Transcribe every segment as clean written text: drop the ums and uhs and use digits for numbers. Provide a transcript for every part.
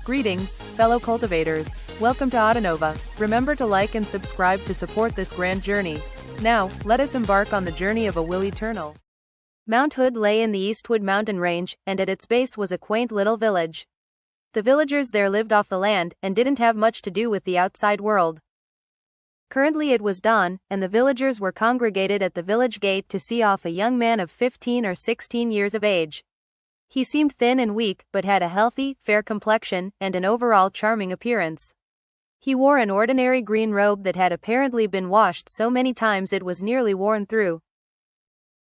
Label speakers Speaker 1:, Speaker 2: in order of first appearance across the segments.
Speaker 1: Greetings, fellow cultivators. Welcome to Autonova. Remember to like and subscribe to support this grand journey. Now, let us embark on the journey of a will eternal. Mount Hood lay in the Eastwood mountain range, and at its base was a quaint little village. The villagers there lived off the land, and didn't have much to do with the outside world. Currently it was dawn, and the villagers were congregated at the village gate to see off a young man of 15 or 16 years of age. He seemed thin and weak, but had a healthy, fair complexion, and an overall charming appearance. He wore an ordinary green robe that had apparently been washed so many times it was nearly worn through.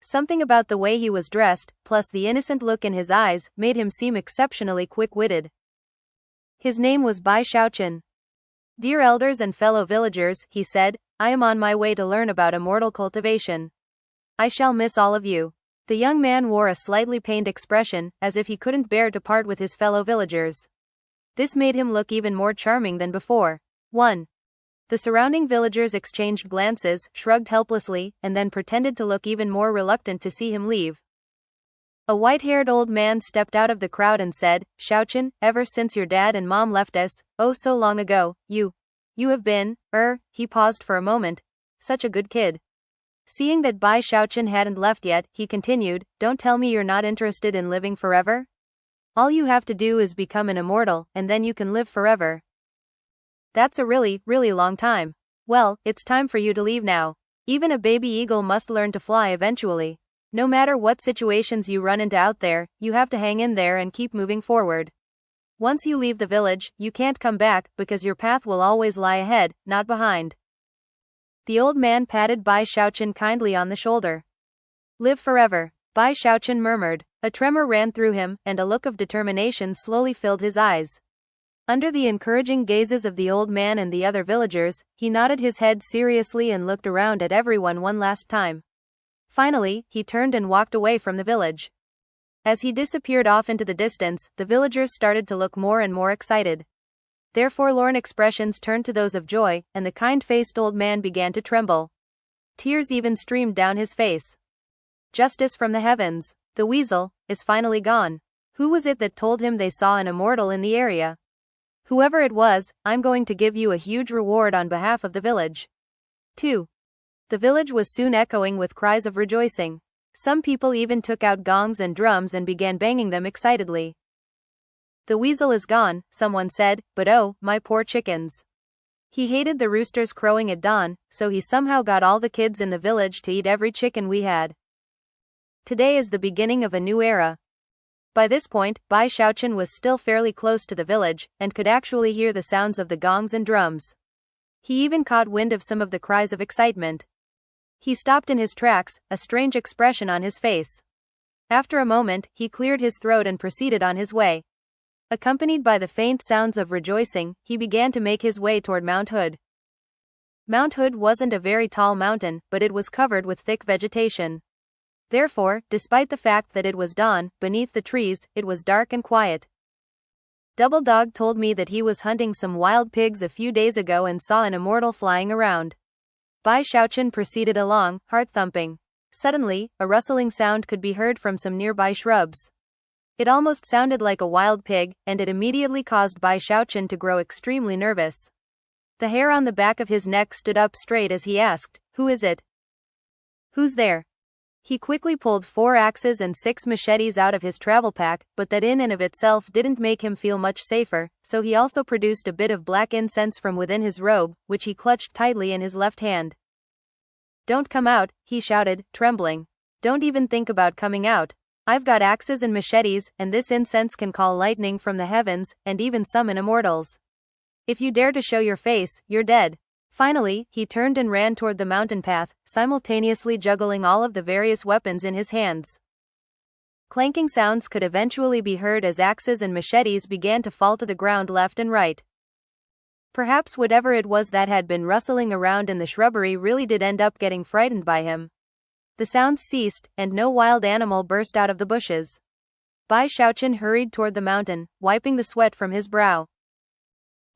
Speaker 1: Something about the way he was dressed, plus the innocent look in his eyes, made him seem exceptionally quick-witted. His name was Bai Xiaochun. "Dear elders and fellow villagers," he said, "I am on my way to learn about immortal cultivation. I shall miss all of you." The young man wore a slightly pained expression, as if he couldn't bear to part with his fellow villagers. This made him look even more charming than before. 1. The surrounding villagers exchanged glances, shrugged helplessly, and then pretended to look even more reluctant to see him leave. A white-haired old man stepped out of the crowd and said, "Xiaochun, ever since your dad and mom left us, oh so long ago, you have been, he paused for a moment, such a good kid." Seeing that Bai Xiaochun hadn't left yet, he continued, "Don't tell me you're not interested in living forever? All you have to do is become an immortal, and then you can live forever. That's a really, really long time. Well, it's time for you to leave now. Even a baby eagle must learn to fly eventually. No matter what situations you run into out there, you have to hang in there and keep moving forward. Once you leave the village, you can't come back, because your path will always lie ahead, not behind." The old man patted Bai Xiaochun kindly on the shoulder. "Live forever," Bai Xiaochun murmured. A tremor ran through him, and a look of determination slowly filled his eyes. Under the encouraging gazes of the old man and the other villagers, he nodded his head seriously and looked around at everyone one last time. Finally, he turned and walked away from the village. As he disappeared off into the distance, the villagers started to look more and more excited. Their forlorn expressions turned to those of joy, and the kind-faced old man began to tremble. Tears even streamed down his face. Justice from the heavens. The weasel is finally gone. Who was it that told him they saw an immortal in the area? Whoever it was, I'm going to give you a huge reward on behalf of the village. 2. The village was soon echoing with cries of rejoicing. Some people even took out gongs and drums and began banging them excitedly. "The weasel is gone," someone said, "but oh, my poor chickens. He hated the roosters crowing at dawn, so he somehow got all the kids in the village to eat every chicken we had. Today is the beginning of a new era." By this point, Bai Xiaochun was still fairly close to the village, and could actually hear the sounds of the gongs and drums. He even caught wind of some of the cries of excitement. He stopped in his tracks, a strange expression on his face. After a moment, he cleared his throat and proceeded on his way. Accompanied by the faint sounds of rejoicing, he began to make his way toward Mount Hood. Mount Hood wasn't a very tall mountain, but it was covered with thick vegetation. Therefore, despite the fact that it was dawn, beneath the trees, it was dark and quiet. Double Dog told me that he was hunting some wild pigs a few days ago and saw an immortal flying around. Bai Xiaochun proceeded along, heart-thumping. Suddenly, a rustling sound could be heard from some nearby shrubs. It almost sounded like a wild pig, and it immediately caused Bai Xiaochun to grow extremely nervous. The hair on the back of his neck stood up straight as he asked, "Who is it? Who's there?" He quickly pulled 4 axes and 6 machetes out of his travel pack, but that in and of itself didn't make him feel much safer, so he also produced a bit of black incense from within his robe, which he clutched tightly in his left hand. "Don't come out," he shouted, trembling. "Don't even think about coming out. I've got axes and machetes, and this incense can call lightning from the heavens, and even summon immortals. If you dare to show your face, you're dead." Finally, he turned and ran toward the mountain path, simultaneously juggling all of the various weapons in his hands. Clanking sounds could eventually be heard as axes and machetes began to fall to the ground left and right. Perhaps whatever it was that had been rustling around in the shrubbery really did end up getting frightened by him. The sounds ceased, and no wild animal burst out of the bushes. Bai Xiaochun hurried toward the mountain, wiping the sweat from his brow.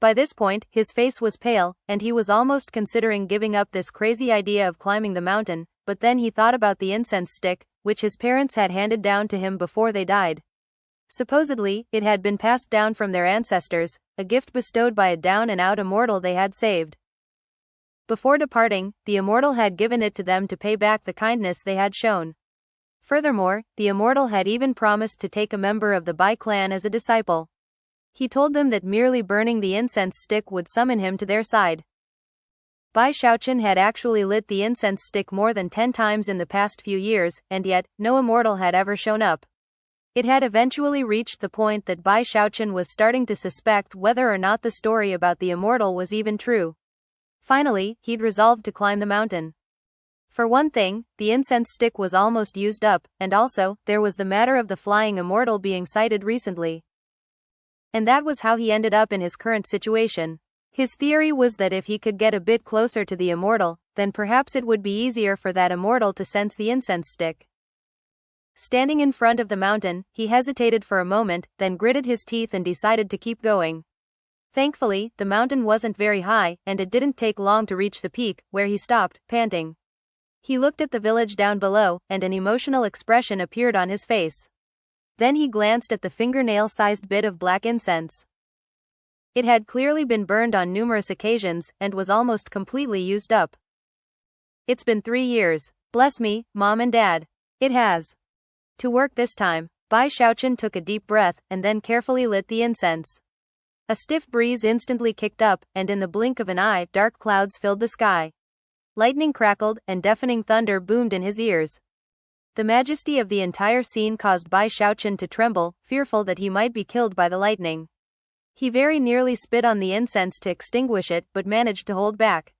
Speaker 1: By this point, his face was pale, and he was almost considering giving up this crazy idea of climbing the mountain, but then he thought about the incense stick, which his parents had handed down to him before they died. Supposedly, it had been passed down from their ancestors, a gift bestowed by a down-and-out immortal they had saved. Before departing, the immortal had given it to them to pay back the kindness they had shown. Furthermore, the immortal had even promised to take a member of the Bai clan as a disciple. He told them that merely burning the incense stick would summon him to their side. Bai Xiaochun had actually lit the incense stick more than 10 times in the past few years, and yet, no immortal had ever shown up. It had eventually reached the point that Bai Xiaochun was starting to suspect whether or not the story about the immortal was even true. Finally, he'd resolved to climb the mountain. For one thing, the incense stick was almost used up, and also, there was the matter of the flying immortal being sighted recently. And that was how he ended up in his current situation. His theory was that if he could get a bit closer to the immortal, then perhaps it would be easier for that immortal to sense the incense stick. Standing in front of the mountain, he hesitated for a moment, then gritted his teeth and decided to keep going. Thankfully, the mountain wasn't very high, and it didn't take long to reach the peak, where he stopped, panting. He looked at the village down below, and an emotional expression appeared on his face. Then he glanced at the fingernail-sized bit of black incense. It had clearly been burned on numerous occasions, and was almost completely used up. It's been 3 years. Bless me, Mom and Dad. It has. To work this time, Bai Xiaochun took a deep breath, and then carefully lit the incense. A stiff breeze instantly kicked up, and in the blink of an eye, dark clouds filled the sky. Lightning crackled, and deafening thunder boomed in his ears. The majesty of the entire scene caused Bai Xiaochun to tremble, fearful that he might be killed by the lightning. He very nearly spit on the incense to extinguish it, but managed to hold back.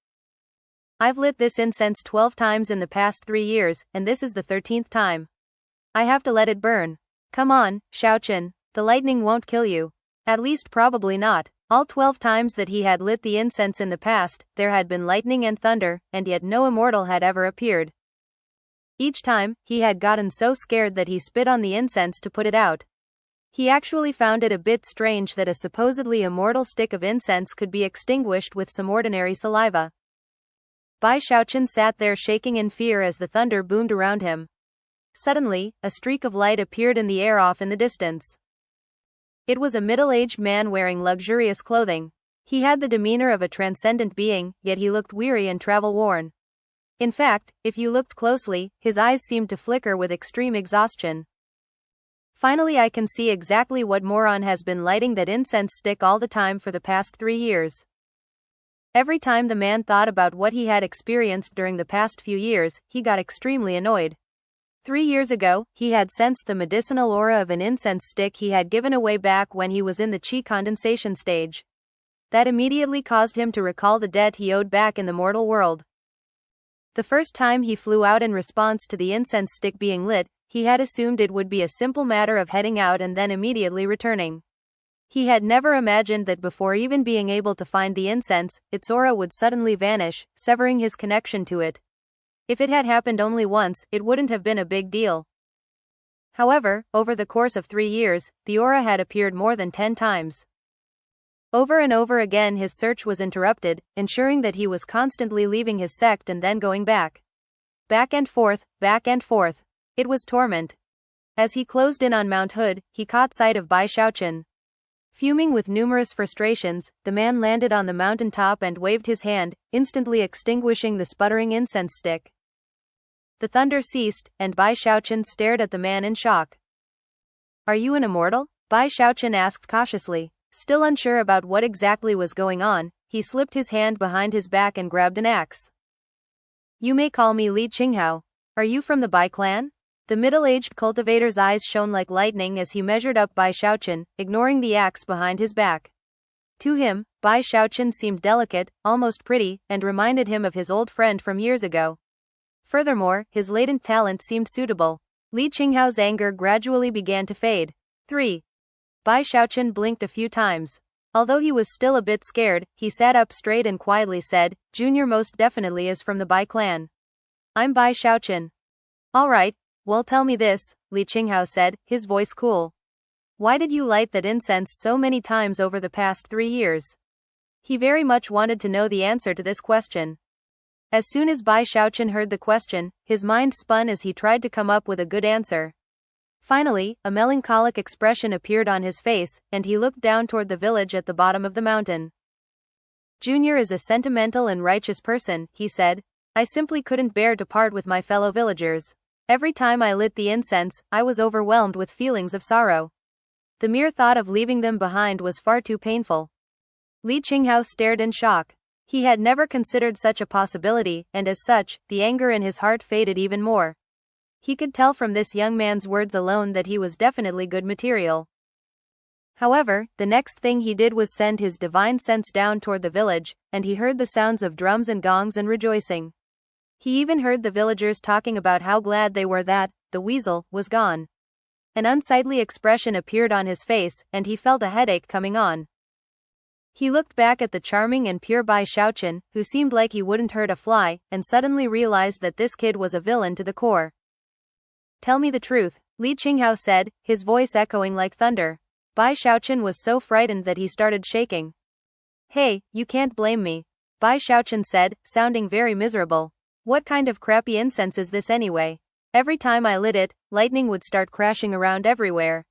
Speaker 1: I've lit this incense 12 times in the past 3 years, and this is the 13th time. I have to let it burn. Come on, Xiaochun, the lightning won't kill you. At least probably not. All 12 times that he had lit the incense in the past, there had been lightning and thunder, and yet no immortal had ever appeared. Each time, he had gotten so scared that he spit on the incense to put it out. He actually found it a bit strange that a supposedly immortal stick of incense could be extinguished with some ordinary saliva. Bai Xiaochun sat there shaking in fear as the thunder boomed around him. Suddenly, a streak of light appeared in the air off in the distance. It was a middle-aged man wearing luxurious clothing. He had the demeanor of a transcendent being, yet he looked weary and travel-worn. In fact, if you looked closely, his eyes seemed to flicker with extreme exhaustion. Finally, I can see exactly what moron has been lighting that incense stick all the time for the past 3 years. Every time the man thought about what he had experienced during the past few years, he got extremely annoyed. 3 years ago, he had sensed the medicinal aura of an incense stick he had given away back when he was in the chi condensation stage. That immediately caused him to recall the debt he owed back in the mortal world. The first time he flew out in response to the incense stick being lit, he had assumed it would be a simple matter of heading out and then immediately returning. He had never imagined that before even being able to find the incense, its aura would suddenly vanish, severing his connection to it. If it had happened only once, it wouldn't have been a big deal. However, over the course of 3 years, the aura had appeared more than 10 times. Over and over again his search was interrupted, ensuring that he was constantly leaving his sect and then going back. Back and forth, back and forth. It was torment. As he closed in on Mount Hood, he caught sight of Bai Xiaochun. Fuming with numerous frustrations, the man landed on the mountain top and waved his hand, instantly extinguishing the sputtering incense stick. The thunder ceased, and Bai Xiaochun stared at the man in shock. Are you an immortal? Bai Xiaochun asked cautiously. Still unsure about what exactly was going on, he slipped his hand behind his back and grabbed an axe. You may call me Li Qinghao. Are you from the Bai clan? The middle-aged cultivator's eyes shone like lightning as he measured up Bai Xiaochun, ignoring the axe behind his back. To him, Bai Xiaochun seemed delicate, almost pretty, and reminded him of his old friend from years ago. Furthermore, his latent talent seemed suitable. Li Qinghao's anger gradually began to fade. 3. Bai Xiaochun blinked a few times. Although he was still a bit scared, he sat up straight and quietly said, Junior most definitely is from the Bai clan. I'm Bai Xiaochun. Alright, well tell me this, Li Qinghao said, his voice cool. Why did you light that incense so many times over the past 3 years? He very much wanted to know the answer to this question. As soon as Bai Xiaochun heard the question, his mind spun as he tried to come up with a good answer. Finally, a melancholic expression appeared on his face, and he looked down toward the village at the bottom of the mountain. Junior is a sentimental and righteous person, he said. I simply couldn't bear to part with my fellow villagers. Every time I lit the incense, I was overwhelmed with feelings of sorrow. The mere thought of leaving them behind was far too painful. Li Qinghao stared in shock. He had never considered such a possibility, and as such, the anger in his heart faded even more. He could tell from this young man's words alone that he was definitely good material. However, the next thing he did was send his divine sense down toward the village, and he heard the sounds of drums and gongs and rejoicing. He even heard the villagers talking about how glad they were that the weasel was gone. An unsightly expression appeared on his face, and he felt a headache coming on. He looked back at the charming and pure Bai Xiaochun, who seemed like he wouldn't hurt a fly, and suddenly realized that this kid was a villain to the core. Tell me the truth, Li Qinghao said, his voice echoing like thunder. Bai Xiaochun was so frightened that he started shaking. Hey, you can't blame me, Bai Xiaochun said, sounding very miserable. What kind of crappy incense is this anyway? Every time I lit it, lightning would start crashing around everywhere.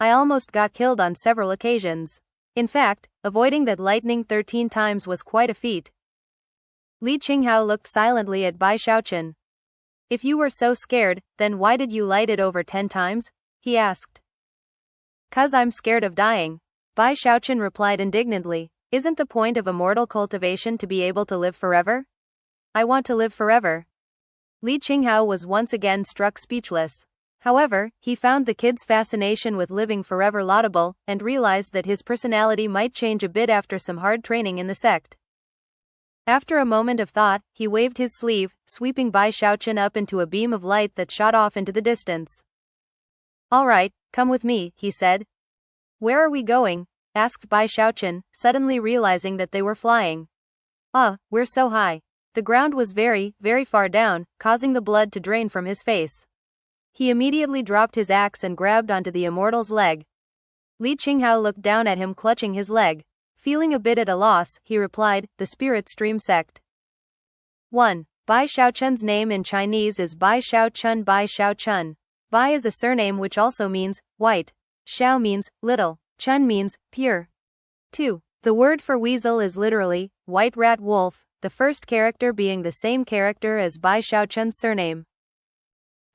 Speaker 1: I almost got killed on several occasions. In fact, avoiding that lightning 13 times was quite a feat. Li Qinghao looked silently at Bai Xiaochun. If you were so scared, then why did you light it over 10 times? He asked. 'Cause I'm scared of dying, Bai Xiaochun replied indignantly. Isn't the point of immortal cultivation to be able to live forever? I want to live forever. Li Qinghao was once again struck speechless. However, he found the kid's fascination with living forever laudable, and realized that his personality might change a bit after some hard training in the sect. After a moment of thought, he waved his sleeve, sweeping Bai Xiaochun up into a beam of light that shot off into the distance. All right, come with me, he said. Where are we going? Asked Bai Xiaochun, suddenly realizing that they were flying. We're so high. The ground was very, very far down, causing the blood to drain from his face. He immediately dropped his axe and grabbed onto the immortal's leg. Li Qinghao looked down at him clutching his leg. Feeling a bit at a loss, he replied, the Spirit Stream Sect. 1. Bai Xiaochun's name in Chinese is Bai Xiaochun. Bai Xiaochun. Bai is a surname which also means white. Xiao means little. Chun means pure. 2. The word for weasel is literally white rat wolf, the first character being the same character as Bai Xiaochun's surname.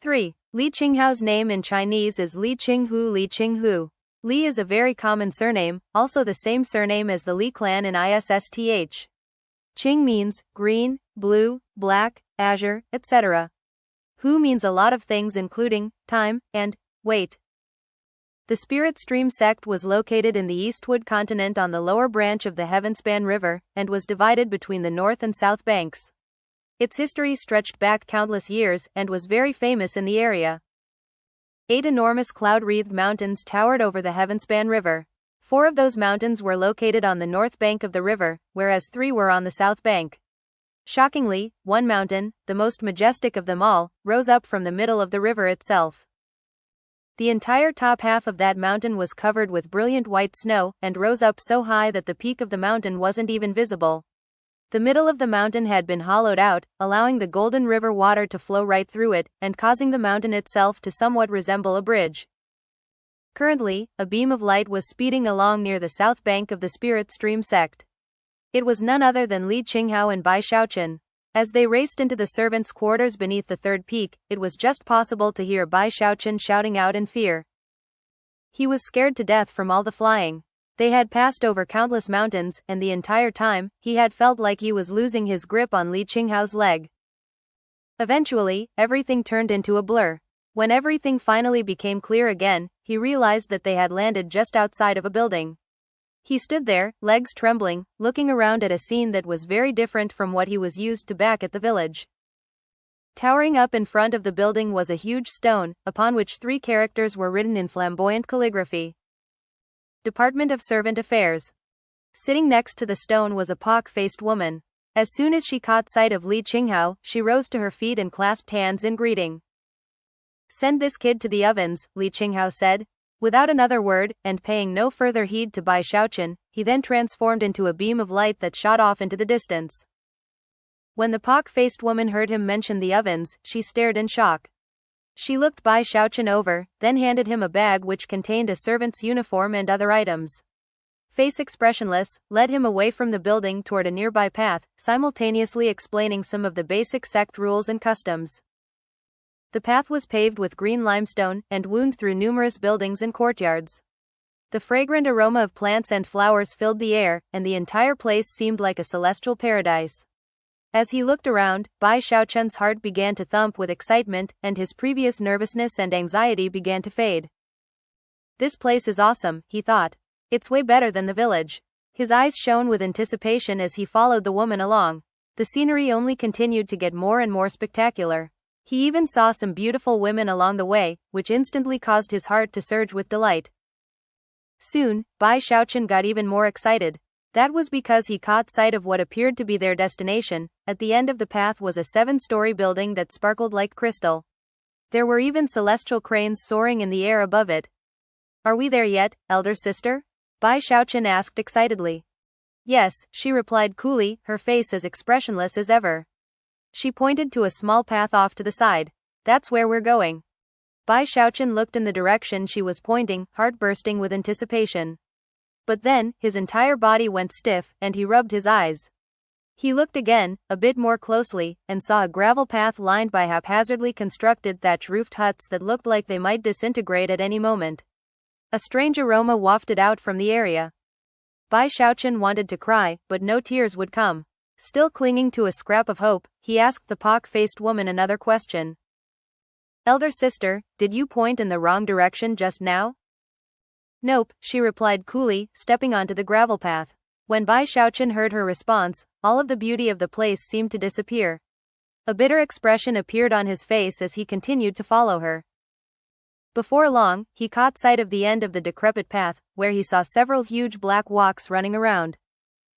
Speaker 1: 3. Li Qinghao's name in Chinese is Li Qinghu. Li Qinghu. Li is a very common surname, also the same surname as the Li clan in ISSTH. Qing means green, blue, black, azure, etc. Hu means a lot of things including time and weight. The Spirit Stream sect was located in the Eastwood continent on the lower branch of the Heavenspan River, and was divided between the north and south banks. Its history stretched back countless years, and was very famous in the area. 8 enormous cloud-wreathed mountains towered over the Heavenspan River. 4 of those mountains were located on the north bank of the river, whereas 3 were on the south bank. Shockingly, one mountain, the most majestic of them all, rose up from the middle of the river itself. The entire top half of that mountain was covered with brilliant white snow, and rose up so high that the peak of the mountain wasn't even visible. The middle of the mountain had been hollowed out, allowing the golden river water to flow right through it, and causing the mountain itself to somewhat resemble a bridge. Currently, a beam of light was speeding along near the south bank of the Spirit Stream sect. It was none other than Li Qinghao and Bai Xiaochun. As they raced into the servants' quarters beneath the third peak, it was just possible to hear Bai Xiaochun shouting out in fear. He was scared to death from all the flying. They had passed over countless mountains, and the entire time, he had felt like he was losing his grip on Li Qinghao's leg. Eventually, everything turned into a blur. When everything finally became clear again, he realized that they had landed just outside of a building. He stood there, legs trembling, looking around at a scene that was very different from what he was used to back at the village. Towering up in front of the building was a huge stone, upon which 3 characters were written in flamboyant calligraphy. Department of Servant Affairs. Sitting next to the stone was a pock-faced woman. As soon as she caught sight of Li Qinghao, she rose to her feet and clasped hands in greeting. Send this kid to the ovens, Li Qinghao said. Without another word, and paying no further heed to Bai Xiaochun, he then transformed into a beam of light that shot off into the distance. When the pock-faced woman heard him mention the ovens, she stared in shock. She looked Bai Xiaochun over, then handed him a bag which contained a servant's uniform and other items. Face expressionless, led him away from the building toward a nearby path, simultaneously explaining some of the basic sect rules and customs. The path was paved with green limestone and wound through numerous buildings and courtyards. The fragrant aroma of plants and flowers filled the air, and the entire place seemed like a celestial paradise. As he looked around, Bai Xiaochun's heart began to thump with excitement, and his previous nervousness and anxiety began to fade. This place is awesome, he thought. It's way better than the village. His eyes shone with anticipation as he followed the woman along. The scenery only continued to get more and more spectacular. He even saw some beautiful women along the way, which instantly caused his heart to surge with delight. Soon, Bai Xiaochun got even more excited. That was because he caught sight of what appeared to be their destination. At the end of the path was a 7-story building that sparkled like crystal. There were even celestial cranes soaring in the air above it. "Are we there yet, elder sister?" Bai Xiaochun asked excitedly. "Yes," she replied coolly, her face as expressionless as ever. She pointed to a small path off to the side. "That's where we're going." Bai Xiaochun looked in the direction she was pointing, heart bursting with anticipation. But then, his entire body went stiff, and he rubbed his eyes. He looked again, a bit more closely, and saw a gravel path lined by haphazardly constructed thatch-roofed huts that looked like they might disintegrate at any moment. A strange aroma wafted out from the area. Bai Xiaochun wanted to cry, but no tears would come. Still clinging to a scrap of hope, he asked the pock-faced woman another question. "Elder sister, did you point in the wrong direction just now?" "Nope," she replied coolly, stepping onto the gravel path. When Bai Xiaochun heard her response, all of the beauty of the place seemed to disappear. A bitter expression appeared on his face as he continued to follow her. Before long, he caught sight of the end of the decrepit path, where he saw several huge black walks running around.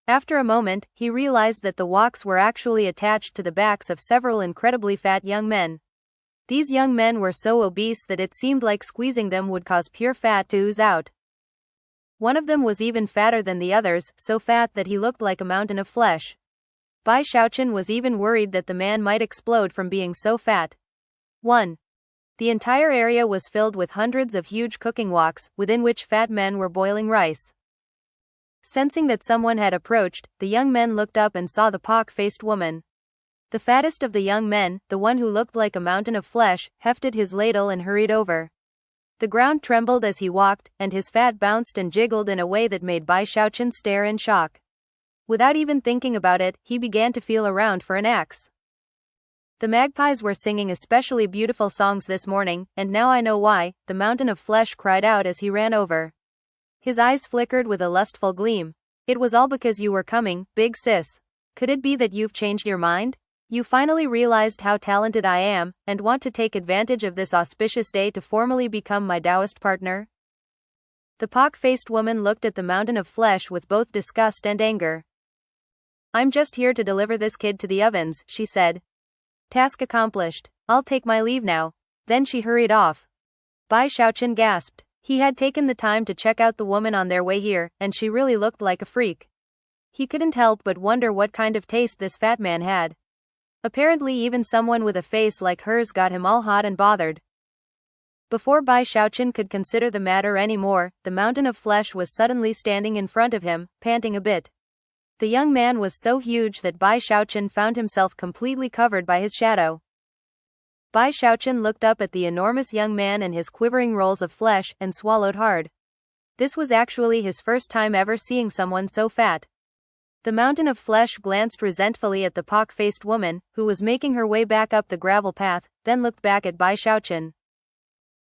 Speaker 1: After a moment, he realized that the walks were actually attached to the backs of several incredibly fat young men. These young men were so obese that it seemed like squeezing them would cause pure fat to ooze out. One of them was even fatter than the others, so fat that he looked like a mountain of flesh. Bai Xiaochun was even worried that the man might explode from being so fat. 1. The entire area was filled with hundreds of huge cooking woks, within which fat men were boiling rice. Sensing that someone had approached, the young men looked up and saw the pock-faced woman. The fattest of the young men, the one who looked like a mountain of flesh, hefted his ladle and hurried over. The ground trembled as he walked, and his fat bounced and jiggled in a way that made Bai Xiaochun stare in shock. Without even thinking about it, he began to feel around for an axe. "The magpies were singing especially beautiful songs this morning, and now I know why," the mountain of flesh cried out as he ran over. His eyes flickered with a lustful gleam. "It was all because you were coming, big sis. Could it be that you've changed your mind? You finally realized how talented I am, and want to take advantage of this auspicious day to formally become my Taoist partner?" The pock-faced woman looked at the mountain of flesh with both disgust and anger. "I'm just here to deliver this kid to the ovens," she said. "Task accomplished. I'll take my leave now." Then she hurried off. Bai Xiaochun gasped. He had taken the time to check out the woman on their way here, and she really looked like a freak. He couldn't help but wonder what kind of taste this fat man had. Apparently even someone with a face like hers got him all hot and bothered. Before Bai Xiaochun could consider the matter anymore, the mountain of flesh was suddenly standing in front of him, panting a bit. The young man was so huge that Bai Xiaochun found himself completely covered by his shadow. Bai Xiaochun looked up at the enormous young man and his quivering rolls of flesh, and swallowed hard. This was actually his first time ever seeing someone so fat. The mountain of flesh glanced resentfully at the pock-faced woman, who was making her way back up the gravel path, then looked back at Bai Xiaochun.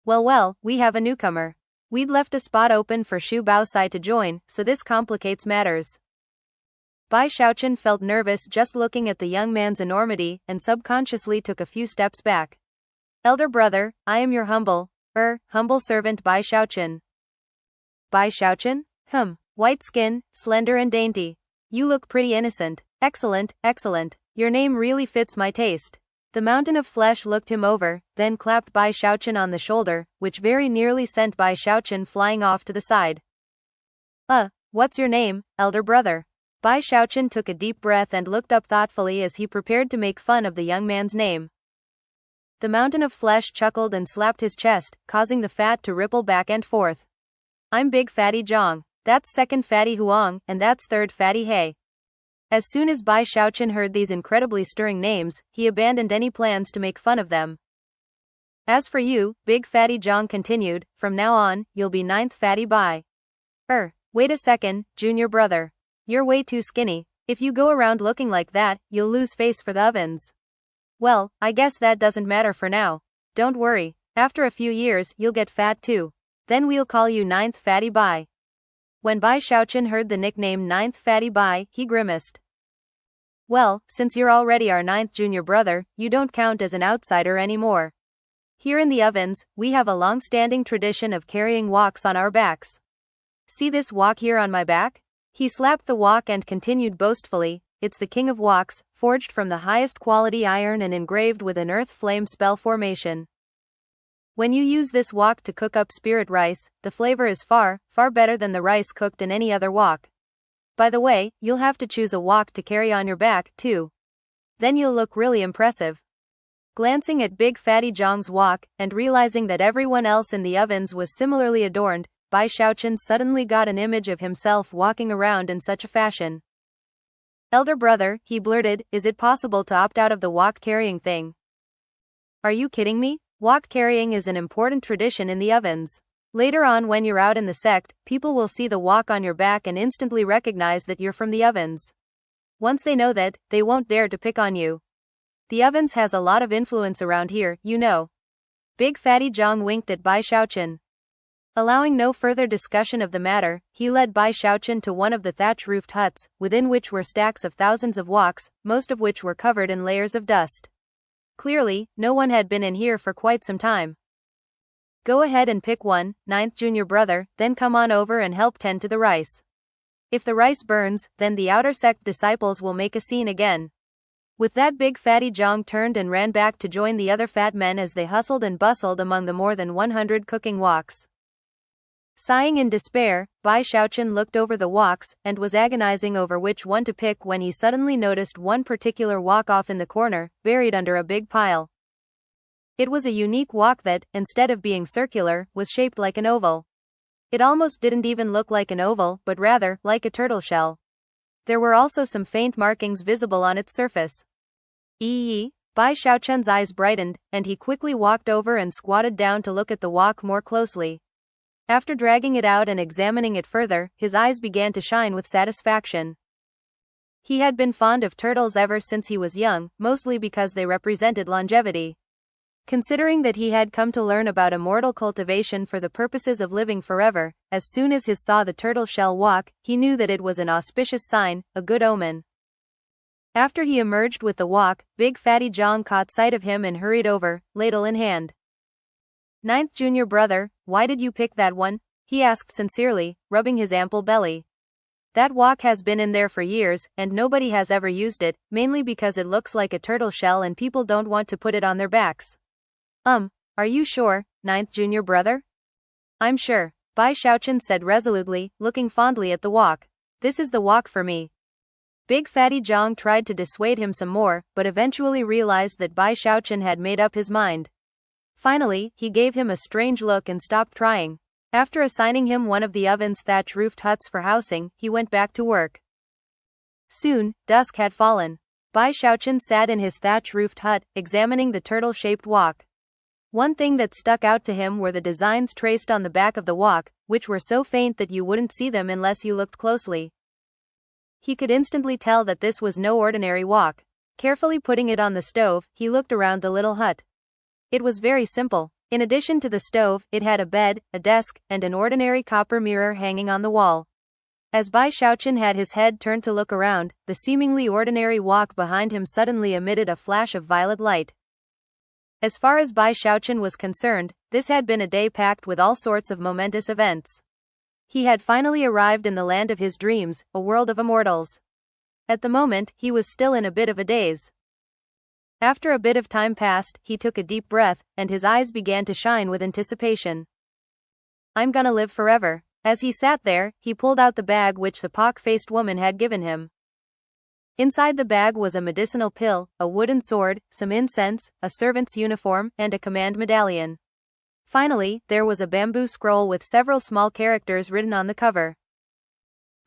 Speaker 1: Well, we have a newcomer. We'd left a spot open for Shu Baosai to join, so this complicates matters." Bai Xiaochun felt nervous just looking at the young man's enormity, and subconsciously took a few steps back. "Elder brother, I am your humble servant Bai Xiaochun." "Bai Xiaochun? White skin, slender and dainty. You look pretty innocent. Excellent, excellent. Your name really fits my taste." The mountain of flesh looked him over, then clapped Bai Xiaochun on the shoulder, which very nearly sent Bai Xiaochun flying off to the side. What's your name, elder brother?" Bai Xiaochun took a deep breath and looked up thoughtfully as he prepared to make fun of the young man's name. The mountain of flesh chuckled and slapped his chest, causing the fat to ripple back and forth. I'm Big Fatty Zhang. That's second Fatty Huang, and that's third Fatty He. As soon as Bai Xiaochun heard these incredibly stirring names, he abandoned any plans to make fun of them. As for you, Big Fatty Zhang continued, from now on, you'll be ninth Fatty Bai. Wait a second, junior brother. You're way too skinny. If you go around looking like that, you'll lose face for the ovens. Well, I guess that doesn't matter for now. Don't worry, after a few years, you'll get fat too. Then we'll call you ninth Fatty Bai. When Bai Xiaochun heard the nickname ninth Fatty Bai, he grimaced. Well, since you're already our ninth junior brother, you don't count as an outsider anymore. Here in the ovens, we have a long-standing tradition of carrying woks on our backs. See this wok here on my back? He slapped the wok and continued boastfully, it's the king of woks, forged from the highest quality iron and engraved with an earth flame spell formation. When you use this wok to cook up spirit rice, the flavor is far, far better than the rice cooked in any other wok. By the way, you'll have to choose a wok to carry on your back, too. Then you'll look really impressive. Glancing at Big Fatty Zhang's wok, and realizing that everyone else in the ovens was similarly adorned, Bai Xiaochun suddenly got an image of himself walking around in such a fashion. Elder brother, he blurted, is it possible to opt out of the wok carrying thing? Are you kidding me? Wok carrying is an important tradition in the ovens. Later on when you're out in the sect, people will see the wok on your back and instantly recognize that you're from the ovens. Once they know that, they won't dare to pick on you. The ovens has a lot of influence around here, you know. Big Fatty Zhang winked at Bai Xiaochun. Allowing no further discussion of the matter, he led Bai Xiaochun to one of the thatch-roofed huts, within which were stacks of thousands of woks, most of which were covered in layers of dust. Clearly, no one had been in here for quite some time. Go ahead and pick one, ninth junior brother, then come on over and help tend to the rice. If the rice burns, then the outer sect disciples will make a scene again. With that, Big Fatty Zhang turned and ran back to join the other fat men as they hustled and bustled among the more than 100 cooking woks. Sighing in despair, Bai Xiaochun looked over the woks, and was agonizing over which one to pick when he suddenly noticed one particular wok off in the corner, buried under a big pile. It was a unique wok that, instead of being circular, was shaped like an oval. It almost didn't even look like an oval, but rather, like a turtle shell. There were also some faint markings visible on its surface. Bai Xiaochun's eyes brightened, and he quickly walked over and squatted down to look at the wok more closely. After dragging it out and examining it further, his eyes began to shine with satisfaction. He had been fond of turtles ever since he was young, mostly because they represented longevity. Considering that he had come to learn about immortal cultivation for the purposes of living forever, as soon as he saw the turtle shell wok, he knew that it was an auspicious sign, a good omen. After he emerged with the wok, Big Fatty Zhang caught sight of him and hurried over, ladle in hand. Ninth junior brother, why did you pick that one? He asked sincerely, rubbing his ample belly. That wok has been in there for years, and nobody has ever used it, mainly because it looks like a turtle shell and people don't want to put it on their backs. Are you sure, ninth junior brother? I'm sure, Bai Xiaochun said resolutely, looking fondly at the wok. This is the wok for me. Big Fatty Zhang tried to dissuade him some more, but eventually realized that Bai Xiaochun had made up his mind. Finally, he gave him a strange look and stopped trying. After assigning him one of the oven's thatch-roofed huts for housing, he went back to work. Soon, dusk had fallen. Bai Xiaochun sat in his thatch-roofed hut, examining the turtle-shaped wok. One thing that stuck out to him were the designs traced on the back of the wok, which were so faint that you wouldn't see them unless you looked closely. He could instantly tell that this was no ordinary wok. Carefully putting it on the stove, he looked around the little hut. It was very simple. In addition to the stove, it had a bed, a desk, and an ordinary copper mirror hanging on the wall. As Bai Xiaochun had his head turned to look around, the seemingly ordinary wok behind him suddenly emitted a flash of violet light. As far as Bai Xiaochun was concerned, this had been a day packed with all sorts of momentous events. He had finally arrived in the land of his dreams, a world of immortals. At the moment, he was still in a bit of a daze. After a bit of time passed, he took a deep breath, and his eyes began to shine with anticipation. I'm gonna live forever. As he sat there, he pulled out the bag which the pock-faced woman had given him. Inside the bag was a medicinal pill, a wooden sword, some incense, a servant's uniform, and a command medallion. Finally, there was a bamboo scroll with several small characters written on the cover.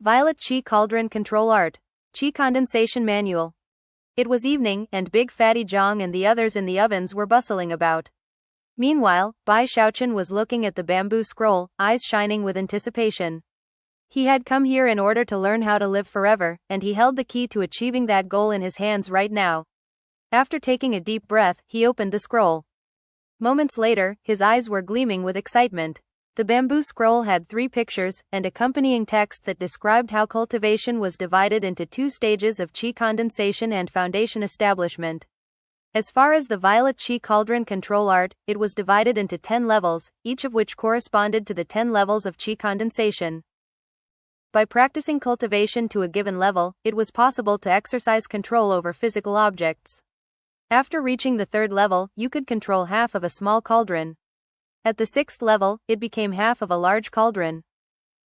Speaker 1: Violet Qi Cauldron Control Art. Qi Condensation Manual. It was evening, and Big Fatty Zhang and the others in the ovens were bustling about. Meanwhile, Bai Xiaochun was looking at the bamboo scroll, eyes shining with anticipation. He had come here in order to learn how to live forever, and he held the key to achieving that goal in his hands right now. After taking a deep breath, he opened the scroll. Moments later, his eyes were gleaming with excitement. The bamboo scroll had 3 pictures, and accompanying text that described how cultivation was divided into 2 stages of qi condensation and foundation establishment. As far as the Violet Qi Cauldron Control Art, it was divided into 10 levels, each of which corresponded to the 10 levels of qi condensation. By practicing cultivation to a given level, it was possible to exercise control over physical objects. After reaching the 3rd level, you could control half of a small cauldron. At the 6th level, it became half of a large cauldron.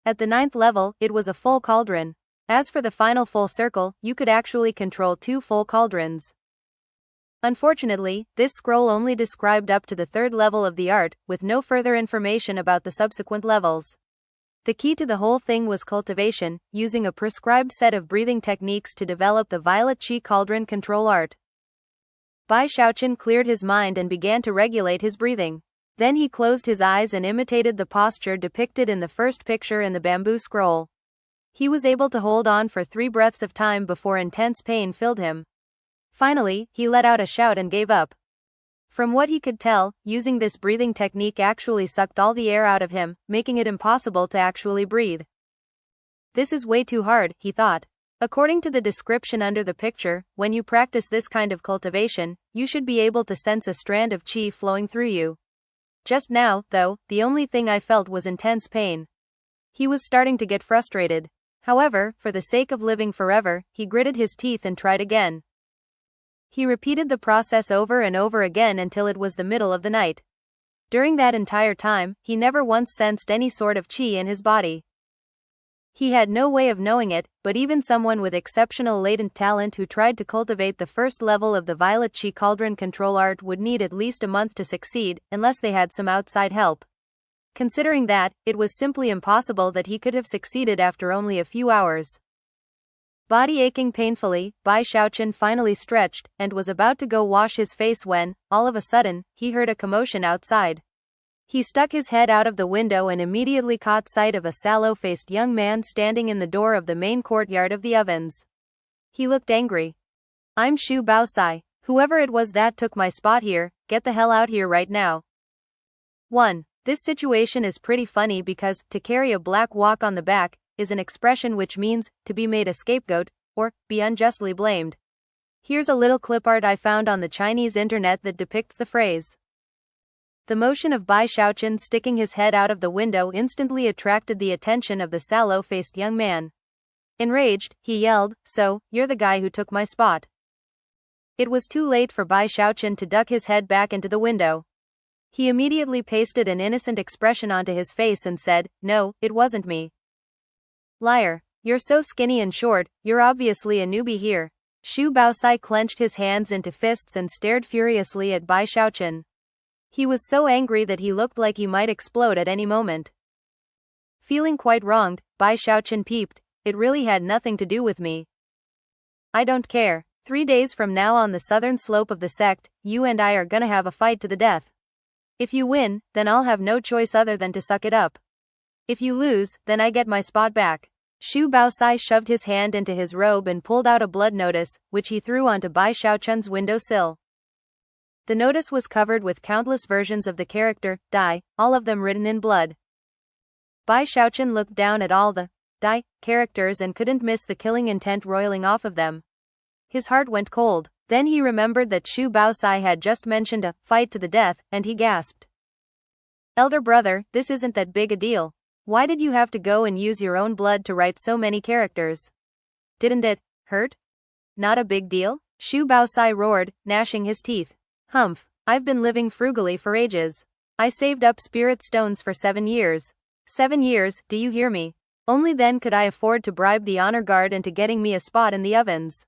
Speaker 1: At the 9th level, it was a full cauldron. As for the final full circle, you could actually control 2 full cauldrons. Unfortunately, this scroll only described up to the 3rd level of the art, with no further information about the subsequent levels. The key to the whole thing was cultivation, using a prescribed set of breathing techniques to develop the Violet Qi Cauldron Control Art. Bai Xiaochun cleared his mind and began to regulate his breathing. Then he closed his eyes and imitated the posture depicted in the first picture in the bamboo scroll. He was able to hold on for 3 breaths of time before intense pain filled him. Finally, he let out a shout and gave up. From what he could tell, using this breathing technique actually sucked all the air out of him, making it impossible to actually breathe. This is way too hard, he thought. According to the description under the picture, when you practice this kind of cultivation, you should be able to sense a strand of qi flowing through you. Just now, though, the only thing I felt was intense pain. He was starting to get frustrated. However, for the sake of living forever, he gritted his teeth and tried again. He repeated the process over and over again until it was the middle of the night. During that entire time, he never once sensed any sort of qi in his body. He had no way of knowing it, but even someone with exceptional latent talent who tried to cultivate the first level of the Violet Qi Cauldron Control Art would need at least a month to succeed, unless they had some outside help. Considering that, it was simply impossible that he could have succeeded after only a few hours. Body aching painfully, Bai Xiaochun finally stretched, and was about to go wash his face when, all of a sudden, he heard a commotion outside. He stuck his head out of the window and immediately caught sight of a sallow-faced young man standing in the door of the main courtyard of the ovens. He looked angry. "I'm Xu Baosai. Whoever it was that took my spot here, get the hell out here right now." 1. This situation is pretty funny because, to carry a black walk on the back, is an expression which means, to be made a scapegoat, or, be unjustly blamed. Here's a little clip art I found on the Chinese internet that depicts the phrase. The motion of Bai Xiaochun sticking his head out of the window instantly attracted the attention of the sallow-faced young man. Enraged, he yelled, "So, you're the guy who took my spot." It was too late for Bai Xiaochun to duck his head back into the window. He immediately pasted an innocent expression onto his face and said, "No, it wasn't me." "Liar. You're so skinny and short, you're obviously a newbie here." Xu Baosai clenched his hands into fists and stared furiously at Bai Xiaochun. He was so angry that he looked like he might explode at any moment. Feeling quite wronged, Bai Xiaochun peeped, "It really had nothing to do with me. I don't care. 3 days from now on the southern slope of the sect, you and I are gonna have a fight to the death. If you win, then I'll have no choice other than to suck it up. If you lose, then I get my spot back." Xu Baosai shoved his hand into his robe and pulled out a blood notice, which he threw onto Bai Xiaochun's windowsill. The notice was covered with countless versions of the character, Dai, all of them written in blood. Bai Xiaochun looked down at all the Dai characters and couldn't miss the killing intent roiling off of them. His heart went cold. Then he remembered that Xu Baosai had just mentioned a fight to the death, and he gasped. "Elder brother, this isn't that big a deal. Why did you have to go and use your own blood to write so many characters? Didn't it hurt?" "Not a big deal?" Xu Baosai roared, gnashing his teeth. "Humph, I've been living frugally for ages. I saved up spirit stones for 7 years. 7 years, do you hear me? Only then could I afford to bribe the honor guard into getting me a spot in the ovens.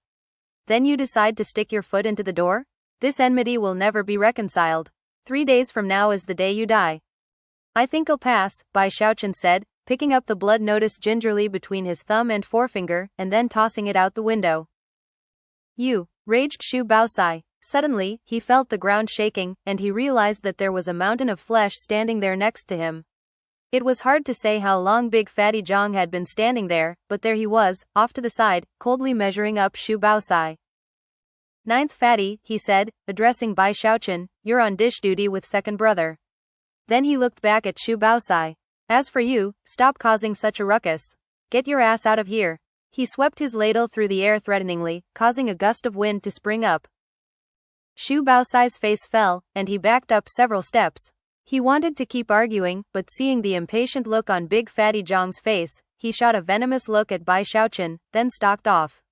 Speaker 1: Then you decide to stick your foot into the door? This enmity will never be reconciled. 3 days from now is the day you die. I think I'll pass, Bai Xiaochun said, picking up the blood notice gingerly between his thumb and forefinger and then tossing it out the window. You, raged Xu Baosai. Suddenly, he felt the ground shaking, and he realized that there was a mountain of flesh standing there next to him. It was hard to say how long Big Fatty Zhang had been standing there, but there he was, off to the side, coldly measuring up Xu Baosai. Ninth Fatty, he said, addressing Bai Xiaochun, you're on dish duty with second brother. Then he looked back at Xu Baosai. As for you, stop causing such a ruckus. Get your ass out of here. He swept his ladle through the air threateningly, causing a gust of wind to spring up. Xu Baosai's face fell, and he backed up several steps. He wanted to keep arguing, but seeing the impatient look on Big Fatty Zhang's face, he shot a venomous look at Bai Xiaochun, then stalked off.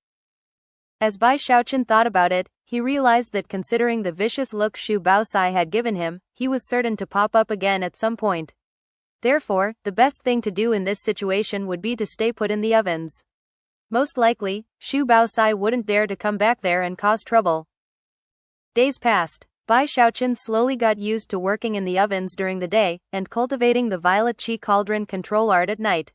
Speaker 1: As Bai Xiaochun thought about it, he realized that considering the vicious look Xu Baosai had given him, he was certain to pop up again at some point. Therefore, the best thing to do in this situation would be to stay put in the ovens. Most likely, Xu Baosai wouldn't dare to come back there and cause trouble. Days passed. Bai Xiaochun slowly got used to working in the ovens during the day, and cultivating the violet chi cauldron control art at night.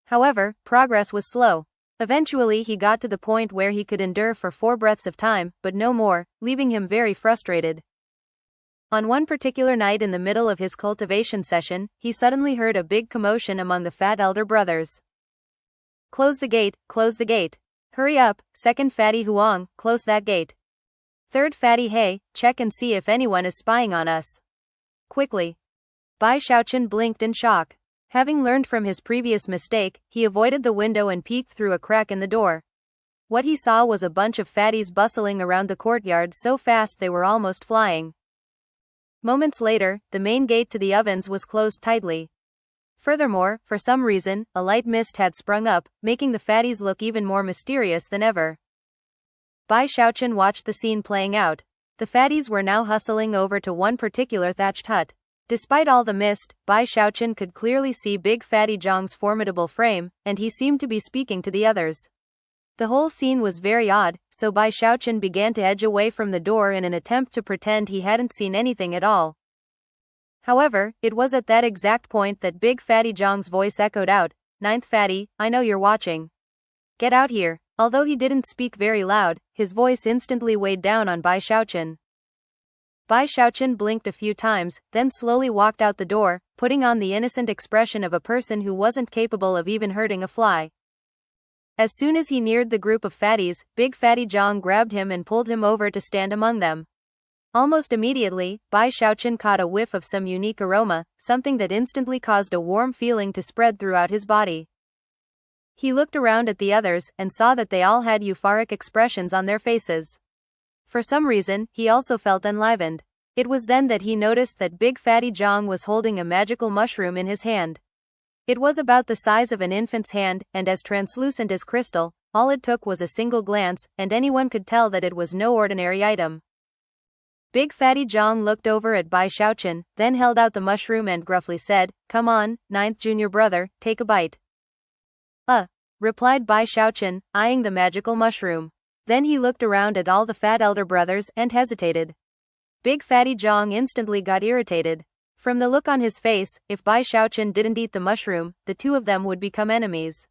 Speaker 1: However, progress was slow. Eventually he got to the point where he could endure for 4 breaths of time, but no more, leaving him very frustrated. On one particular night in the middle of his cultivation session, he suddenly heard a big commotion among the fat elder brothers. Close the gate, close the gate. Hurry up, second Fatty Huang, close that gate. Third Fatty Hey, check and see if anyone is spying on us. Quickly. Bai Xiaochun blinked in shock. Having learned from his previous mistake, he avoided the window and peeked through a crack in the door. What he saw was a bunch of fatties bustling around the courtyard so fast they were almost flying. Moments later, the main gate to the ovens was closed tightly. Furthermore, for some reason, a light mist had sprung up, making the fatties look even more mysterious than ever. Bai Xiaochun watched the scene playing out. The fatties were now hustling over to one particular thatched hut. Despite all the mist, Bai Xiaochun could clearly see Big Fatty Zhang's formidable frame, and he seemed to be speaking to the others. The whole scene was very odd, so Bai Xiaochun began to edge away from the door in an attempt to pretend he hadn't seen anything at all. However, it was at that exact point that Big Fatty Zhang's voice echoed out, Ninth Fatty, I know you're watching. Get out here. Although he didn't speak very loud, his voice instantly weighed down on Bai Xiaochun. Bai Xiaochun blinked a few times, then slowly walked out the door, putting on the innocent expression of a person who wasn't capable of even hurting a fly. As soon as he neared the group of fatties, Big Fatty Zhang grabbed him and pulled him over to stand among them. Almost immediately, Bai Xiaochun caught a whiff of some unique aroma, something that instantly caused a warm feeling to spread throughout his body. He looked around at the others, and saw that they all had euphoric expressions on their faces. For some reason, he also felt enlivened. It was then that he noticed that Big Fatty Zhang was holding a magical mushroom in his hand. It was about the size of an infant's hand, and as translucent as crystal. All it took was a single glance, and anyone could tell that it was no ordinary item. Big Fatty Zhang looked over at Bai Xiaochun, then held out the mushroom and gruffly said, Come on, ninth junior brother, take a bite. Replied Bai Xiaochun, eyeing the magical mushroom. Then he looked around at all the fat elder brothers and hesitated. Big Fatty Zhang instantly got irritated. From the look on his face, if Bai Xiaochun didn't eat the mushroom, the two of them would become enemies.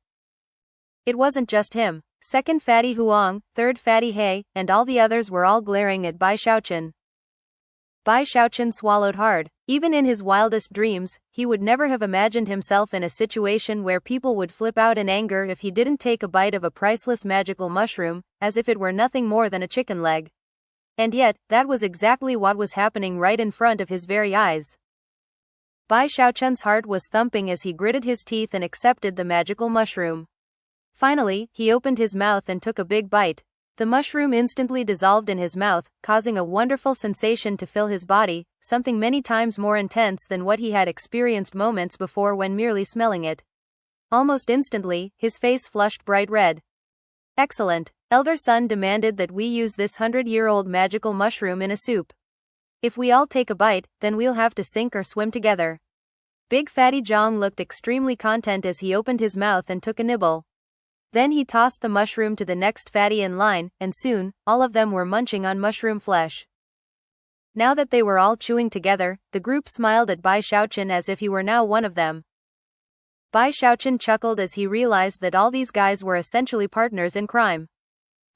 Speaker 1: It wasn't just him. Second Fatty Huang, third Fatty He, and all the others were all glaring at Bai Xiaochun. Bai Xiaochun swallowed hard. Even in his wildest dreams, he would never have imagined himself in a situation where people would flip out in anger if he didn't take a bite of a priceless magical mushroom, as if it were nothing more than a chicken leg. And yet, that was exactly what was happening right in front of his very eyes. Bai Xiaochun's heart was thumping as he gritted his teeth and accepted the magical mushroom. Finally, he opened his mouth and took a big bite. The mushroom instantly dissolved in his mouth, causing a wonderful sensation to fill his body, something many times more intense than what he had experienced moments before when merely smelling it. Almost instantly, his face flushed bright red. Excellent. Elder Son demanded that we use this 100-year-old magical mushroom in a soup. If we all take a bite, then we'll have to sink or swim together. Big Fatty Zhang looked extremely content as he opened his mouth and took a nibble. Then he tossed the mushroom to the next fatty in line, and soon, all of them were munching on mushroom flesh. Now that they were all chewing together, the group smiled at Bai Xiaochun as if he were now one of them. Bai Xiaochun chuckled as he realized that all these guys were essentially partners in crime.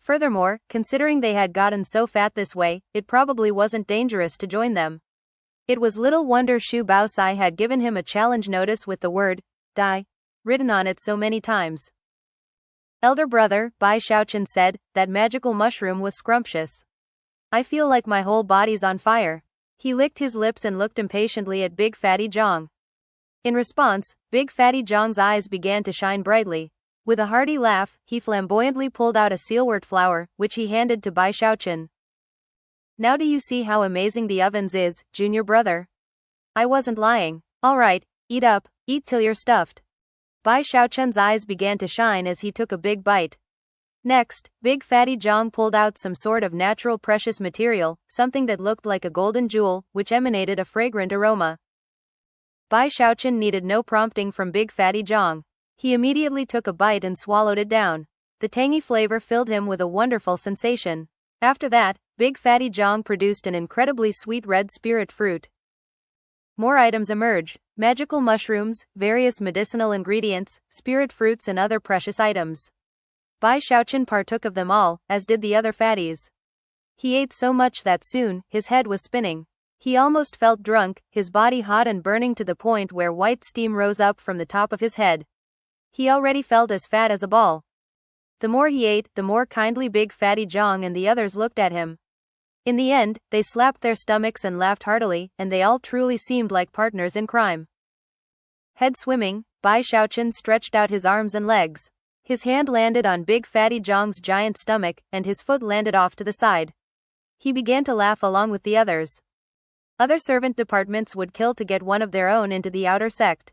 Speaker 1: Furthermore, considering they had gotten so fat this way, it probably wasn't dangerous to join them. It was little wonder Shu Baosai had given him a challenge notice with the word, die, written on it so many times. Elder brother, Bai Xiaochun said, that magical mushroom was scrumptious. I feel like my whole body's on fire. He licked his lips and looked impatiently at Big Fatty Zhang. In response, Big Fatty Zhang's eyes began to shine brightly. With a hearty laugh, he flamboyantly pulled out a sealwort flower, which he handed to Bai Xiaochun. Now do you see how amazing the ovens is, junior brother? I wasn't lying. Alright, eat up, eat till you're stuffed. Bai Xiaochun's eyes began to shine as he took a big bite. Next, Big Fatty Zhang pulled out some sort of natural precious material, something that looked like a golden jewel, which emanated a fragrant aroma. Bai Xiaochun needed no prompting from Big Fatty Zhang. He immediately took a bite and swallowed it down. The tangy flavor filled him with a wonderful sensation. After that, Big Fatty Zhang produced an incredibly sweet red spirit fruit. More items emerged: magical mushrooms, various medicinal ingredients, spirit fruits and other precious items. Bai Xiaochun partook of them all, as did the other fatties. He ate so much that soon, his head was spinning. He almost felt drunk, his body hot and burning to the point where white steam rose up from the top of his head. He already felt as fat as a ball. The more he ate, the more kindly Big Fatty Zhang and the others looked at him. In the end, they slapped their stomachs and laughed heartily, and they all truly seemed like partners in crime. Head swimming, Bai Xiaochun stretched out his arms and legs. His hand landed on Big Fatty Zhang's giant stomach, and his foot landed off to the side. He began to laugh along with the others. Other servant departments would kill to get one of their own into the outer sect.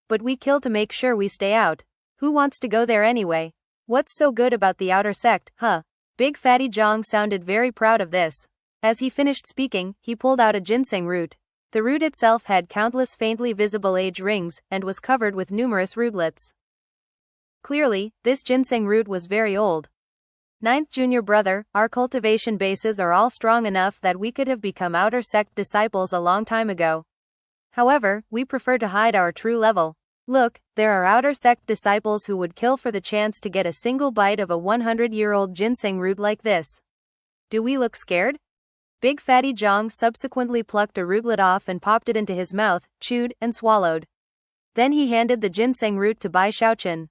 Speaker 1: But we kill to make sure we stay out. Who wants to go there anyway? What's so good about the outer sect, huh? Big Fatty Zhang sounded very proud of this. As he finished speaking, he pulled out a ginseng root. The root itself had countless faintly visible age rings, and was covered with numerous rootlets. Clearly, this ginseng root was very old. Ninth junior brother, our cultivation bases are all strong enough that we could have become outer sect disciples a long time ago. However, we prefer to hide our true level. Look, there are outer sect disciples who would kill for the chance to get a single bite of a 100-year-old ginseng root like this. Do we look scared? Big Fatty Zhang subsequently plucked a rootlet off and popped it into his mouth, chewed, and swallowed. Then he handed the ginseng root to Bai Xiaochun.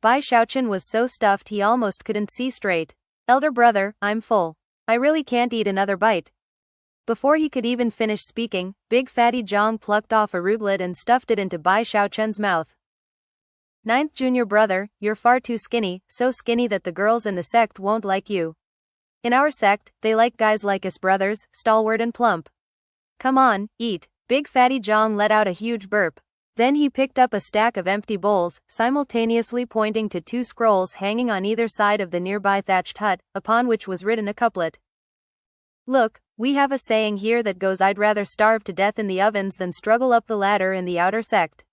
Speaker 1: Bai Xiaochun was so stuffed he almost couldn't see straight. Elder brother, I'm full. I really can't eat another bite. Before he could even finish speaking, Big Fatty Zhang plucked off a rootlet and stuffed it into Bai Xiaochun's mouth. Ninth junior brother, you're far too skinny, so skinny that the girls in the sect won't like you. In our sect, they like guys like us brothers, stalwart and plump. Come on, eat. Big Fatty Zhang let out a huge burp. Then he picked up a stack of empty bowls, simultaneously pointing to two scrolls hanging on either side of the nearby thatched hut, upon which was written a couplet. Look, we have a saying here that goes, I'd rather starve to death in the ovens than struggle up the ladder in the outer sect.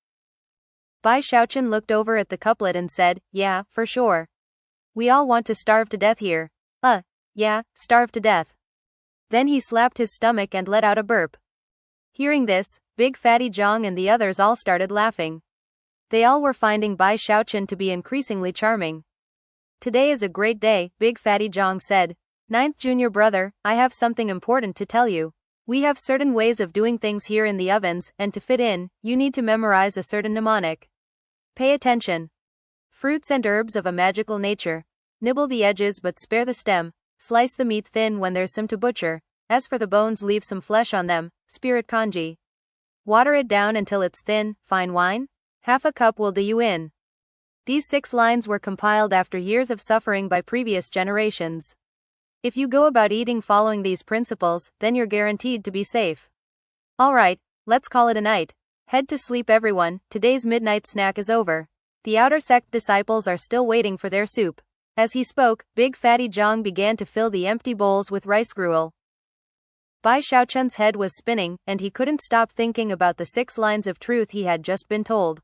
Speaker 1: Bai Xiaochun looked over at the couplet and said, yeah, for sure. We all want to starve to death here. Yeah, starve to death. Then he slapped his stomach and let out a burp. Hearing this, Big Fatty Zhang and the others all started laughing. They all were finding Bai Xiaochun to be increasingly charming. Today is a great day, Big Fatty Zhang said. Ninth junior brother, I have something important to tell you. We have certain ways of doing things here in the ovens, and to fit in, you need to memorize a certain mnemonic. Pay attention. Fruits and herbs of a magical nature. Nibble the edges but spare the stem. Slice the meat thin when there's some to butcher. As for the bones, leave some flesh on them. Spirit kanji. Water it down until it's thin. Fine wine? Half a cup will do you in. These 6 lines were compiled after years of suffering by previous generations. If you go about eating following these principles, then you're guaranteed to be safe. Alright, let's call it a night. Head to sleep everyone, today's midnight snack is over. The outer sect disciples are still waiting for their soup. As he spoke, Big Fatty Zhang began to fill the empty bowls with rice gruel. Bai Xiaochun's head was spinning, and he couldn't stop thinking about the 6 lines of truth he had just been told.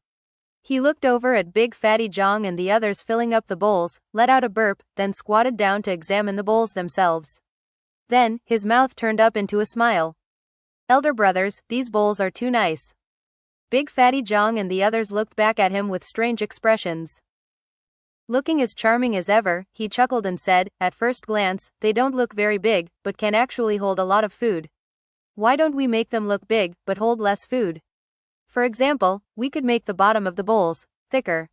Speaker 1: He looked over at Big Fatty Zhang and the others filling up the bowls, let out a burp, then squatted down to examine the bowls themselves. Then, his mouth turned up into a smile. "Elder brothers, these bowls are too nice." Big Fatty Zhang and the others looked back at him with strange expressions. Looking as charming as ever, he chuckled and said, "At first glance, they don't look very big, but can actually hold a lot of food. Why don't we make them look big, but hold less food? For example, we could make the bottom of the bowls thicker."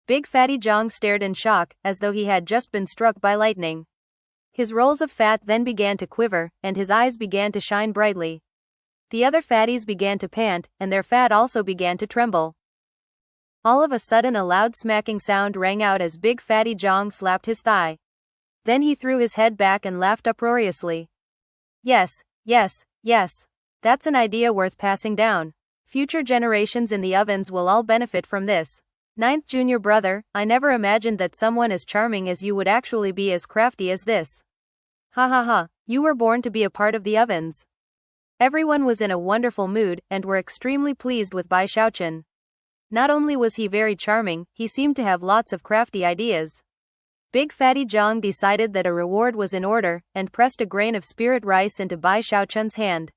Speaker 1: Big Fatty Zhang stared in shock, as though he had just been struck by lightning. His rolls of fat then began to quiver, and his eyes began to shine brightly. The other fatties began to pant, and their fat also began to tremble. All of a sudden a loud smacking sound rang out as Big Fatty Zhang slapped his thigh. Then he threw his head back and laughed uproariously. Yes, yes, yes. That's an idea worth passing down. Future generations in the ovens will all benefit from this. Ninth junior brother, I never imagined that someone as charming as you would actually be as crafty as this. Ha ha ha, you were born to be a part of the ovens. Everyone was in a wonderful mood, and were extremely pleased with Bai Xiaochun. Not only was he very charming, he seemed to have lots of crafty ideas. Big Fatty Zhang decided that a reward was in order, and pressed a grain of spirit rice into Bai Xiaochun's hand.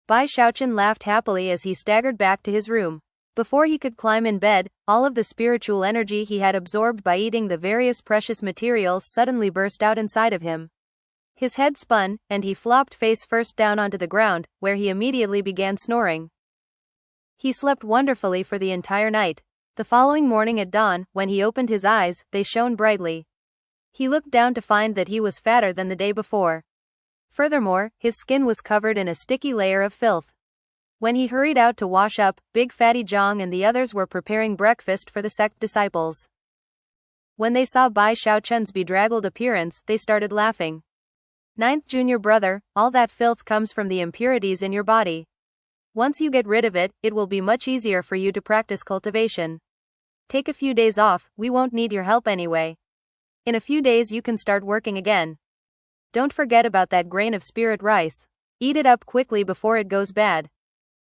Speaker 1: Bai Xiaochun laughed happily as he staggered back to his room. Before he could climb in bed, all of the spiritual energy he had absorbed by eating the various precious materials suddenly burst out inside of him. His head spun, and he flopped face first down onto the ground, where he immediately began snoring. He slept wonderfully for the entire night. The following morning at dawn, when he opened his eyes, they shone brightly. He looked down to find that he was fatter than the day before. Furthermore, his skin was covered in a sticky layer of filth. When he hurried out to wash up, Big Fatty Zhang and the others were preparing breakfast for the sect disciples. When they saw Bai Xiaochun's bedraggled appearance, they started laughing. Ninth junior brother, all that filth comes from the impurities in your body. Once you get rid of it, it will be much easier for you to practice cultivation. Take a few days off, we won't need your help anyway. In a few days you can start working again. Don't forget about that grain of spirit rice. Eat it up quickly before it goes bad."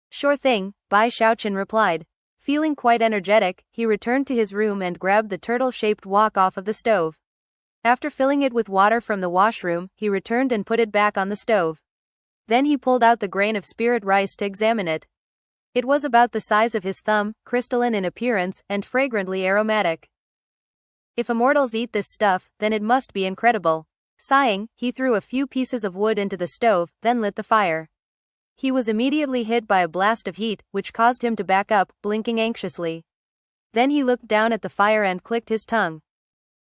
Speaker 1: "Sure thing," Bai Xiaochun replied. Feeling quite energetic, he returned to his room and grabbed the turtle-shaped wok off of the stove. After filling it with water from the washroom, he returned and put it back on the stove. Then he pulled out the grain of spirit rice to examine it. It was about the size of his thumb, crystalline in appearance, and fragrantly aromatic. If immortals eat this stuff, then it must be incredible. Sighing, he threw a few pieces of wood into the stove, then lit the fire. He was immediately hit by a blast of heat, which caused him to back up, blinking anxiously. Then he looked down at the fire and clicked his tongue.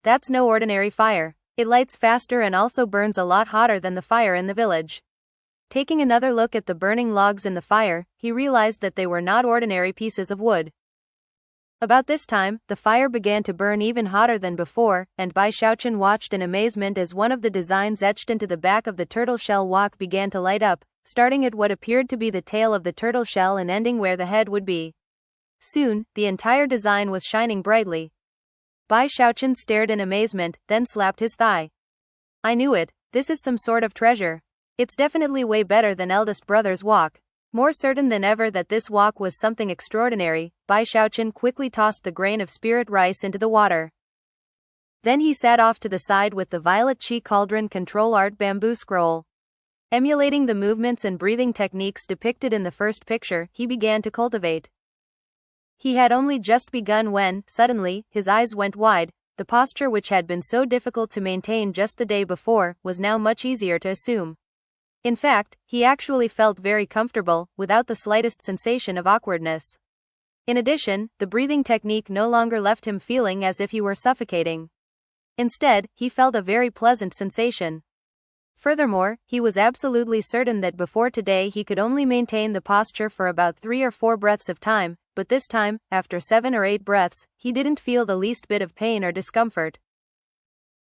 Speaker 1: That's no ordinary fire. It lights faster and also burns a lot hotter than the fire in the village. Taking another look at the burning logs in the fire, he realized that they were not ordinary pieces of wood. About this time, the fire began to burn even hotter than before, and Bai Xiaochun watched in amazement as one of the designs etched into the back of the turtle shell wok began to light up, starting at what appeared to be the tail of the turtle shell and ending where the head would be. Soon, the entire design was shining brightly. Bai Xiaochun stared in amazement, then slapped his thigh. "I knew it, this is some sort of treasure. It's definitely way better than eldest brother's wok." More certain than ever that this wok was something extraordinary, Bai Xiaochun quickly tossed the grain of spirit rice into the water. Then he sat off to the side with the violet chi cauldron control art bamboo scroll. Emulating the movements and breathing techniques depicted in the first picture, he began to cultivate. He had only just begun when, suddenly, his eyes went wide. The posture which had been so difficult to maintain just the day before, was now much easier to assume. In fact, he actually felt very comfortable, without the slightest sensation of awkwardness. In addition, the breathing technique no longer left him feeling as if he were suffocating. Instead, he felt a very pleasant sensation. Furthermore, he was absolutely certain that before today he could only maintain the posture for about 3 or 4 breaths of time, but this time, after 7 or 8 breaths, he didn't feel the least bit of pain or discomfort.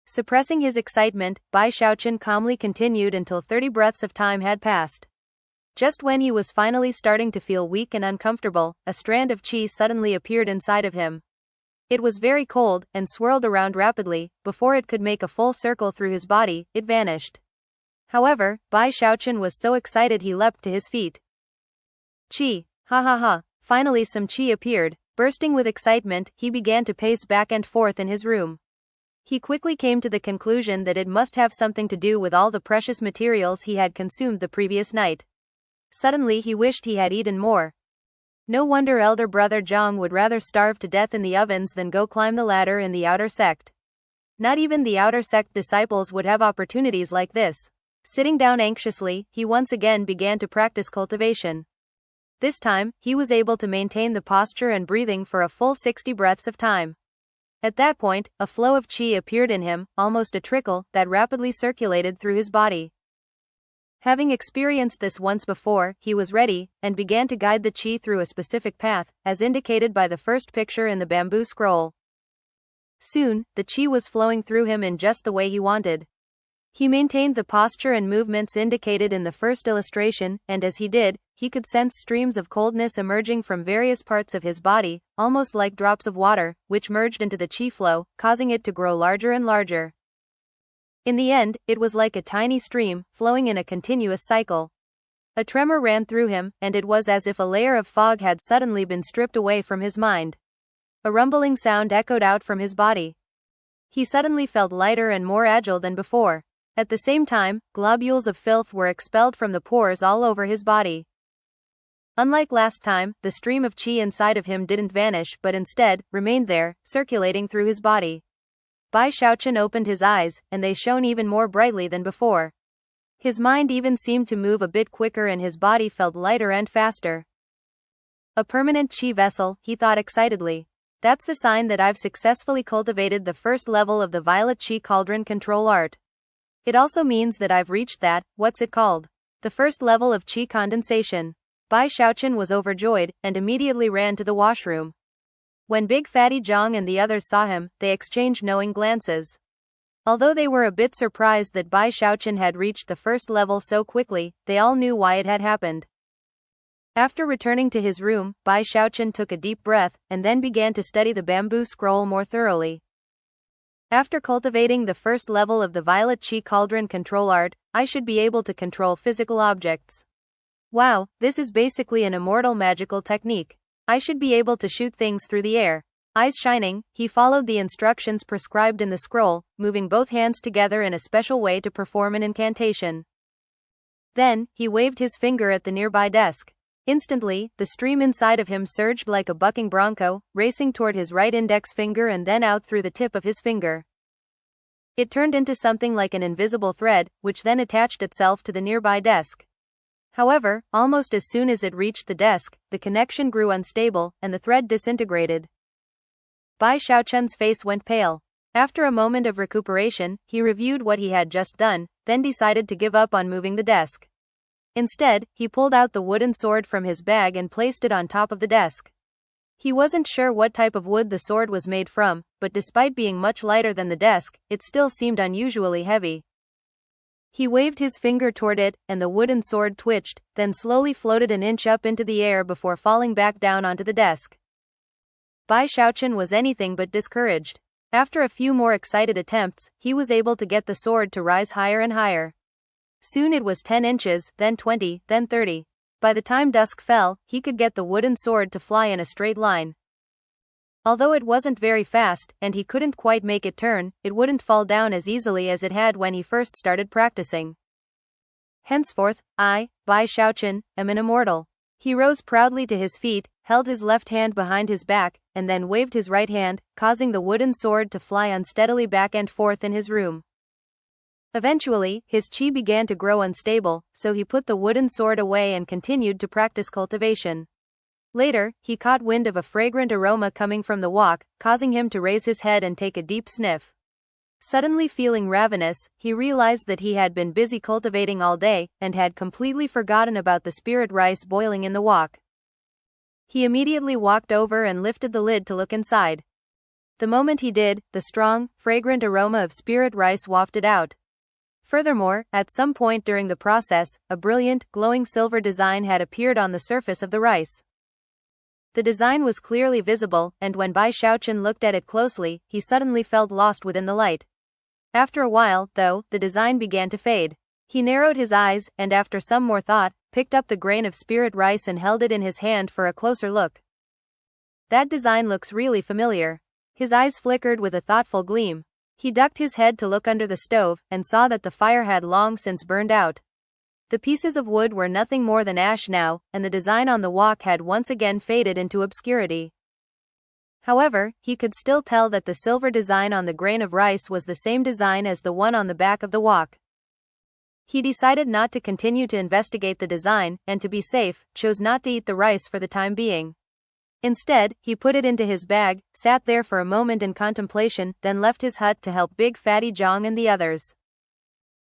Speaker 1: Suppressing his excitement, Bai Xiaochun calmly continued until 30 breaths of time had passed. Just when he was finally starting to feel weak and uncomfortable, a strand of qi suddenly appeared inside of him. It was very cold, and swirled around rapidly. Before it could make a full circle through his body, it vanished. However, Bai Xiaochun was so excited he leapt to his feet. "Qi! Ha ha ha! Finally some qi appeared. Bursting with excitement, he began to pace back and forth in his room. He quickly came to the conclusion that it must have something to do with all the precious materials he had consumed the previous night. Suddenly he wished he had eaten more. No wonder elder brother Zhang would rather starve to death in the ovens than go climb the ladder in the outer sect. Not even the outer sect disciples would have opportunities like this. Sitting down anxiously, he once again began to practice cultivation. This time, he was able to maintain the posture and breathing for a full 60 breaths of time. At that point, a flow of qi appeared in him, almost a trickle, that rapidly circulated through his body. Having experienced this once before, he was ready, and began to guide the qi through a specific path, as indicated by the first picture in the bamboo scroll. Soon, the qi was flowing through him in just the way he wanted. He maintained the posture and movements indicated in the first illustration, and as he did, he could sense streams of coldness emerging from various parts of his body, almost like drops of water, which merged into the qi flow, causing it to grow larger and larger. In the end, it was like a tiny stream, flowing in a continuous cycle. A tremor ran through him, and it was as if a layer of fog had suddenly been stripped away from his mind. A rumbling sound echoed out from his body. He suddenly felt lighter and more agile than before. At the same time, globules of filth were expelled from the pores all over his body. Unlike last time, the stream of qi inside of him didn't vanish but instead, remained there, circulating through his body. Bai Xiaochun opened his eyes, and they shone even more brightly than before. His mind even seemed to move a bit quicker and his body felt lighter and faster. A permanent qi vessel, he thought excitedly. That's the sign that I've successfully cultivated the first level of the violet qi cauldron control art. It also means that I've reached that, what's it called? The first level of qi condensation. Bai Xiaochun was overjoyed, and immediately ran to the washroom. When Big Fatty Zhang and the others saw him, they exchanged knowing glances. Although they were a bit surprised that Bai Xiaochun had reached the first level so quickly, they all knew why it had happened. After returning to his room, Bai Xiaochun took a deep breath, and then began to study the bamboo scroll more thoroughly. After cultivating the first level of the violet qi cauldron control art, I should be able to control physical objects. Wow, this is basically an immortal magical technique. I should be able to shoot things through the air. Eyes shining, he followed the instructions prescribed in the scroll, moving both hands together in a special way to perform an incantation. Then, he waved his finger at the nearby desk. Instantly, the stream inside of him surged like a bucking bronco, racing toward his right index finger and then out through the tip of his finger. It turned into something like an invisible thread, which then attached itself to the nearby desk. However, almost as soon as it reached the desk, the connection grew unstable, and the thread disintegrated. Bai Xiaochun's face went pale. After a moment of recuperation, he reviewed what he had just done, then decided to give up on moving the desk. Instead, he pulled out the wooden sword from his bag and placed it on top of the desk. He wasn't sure what type of wood the sword was made from, but despite being much lighter than the desk, it still seemed unusually heavy. He waved his finger toward it, and the wooden sword twitched, then slowly floated an inch up into the air before falling back down onto the desk. Bai Xiaochun was anything but discouraged. After a few more excited attempts, he was able to get the sword to rise higher and higher. Soon it was 10 inches, then 20, then 30. By the time dusk fell, he could get the wooden sword to fly in a straight line. Although it wasn't very fast, and he couldn't quite make it turn, it wouldn't fall down as easily as it had when he first started practicing. Henceforth, I, Bai Xiaochun, am an immortal. He rose proudly to his feet, held his left hand behind his back, and then waved his right hand, causing the wooden sword to fly unsteadily back and forth in his room. Eventually, his qi began to grow unstable, so he put the wooden sword away and continued to practice cultivation. Later, he caught wind of a fragrant aroma coming from the wok, causing him to raise his head and take a deep sniff. Suddenly feeling ravenous, he realized that he had been busy cultivating all day, and had completely forgotten about the spirit rice boiling in the wok. He immediately walked over and lifted the lid to look inside. The moment he did, the strong, fragrant aroma of spirit rice wafted out. Furthermore, at some point during the process, a brilliant, glowing silver design had appeared on the surface of the rice. The design was clearly visible, and when Bai Xiaochun looked at it closely, he suddenly felt lost within the light. After a while, though, the design began to fade. He narrowed his eyes, and after some more thought, picked up the grain of spirit rice and held it in his hand for a closer look. That design looks really familiar. His eyes flickered with a thoughtful gleam. He ducked his head to look under the stove, and saw that the fire had long since burned out. The pieces of wood were nothing more than ash now, and the design on the wok had once again faded into obscurity. However, he could still tell that the silver design on the grain of rice was the same design as the one on the back of the wok. He decided not to continue to investigate the design, and to be safe, chose not to eat the rice for the time being. Instead, he put it into his bag, sat there for a moment in contemplation, then left his hut to help Big Fatty Zhang and the others.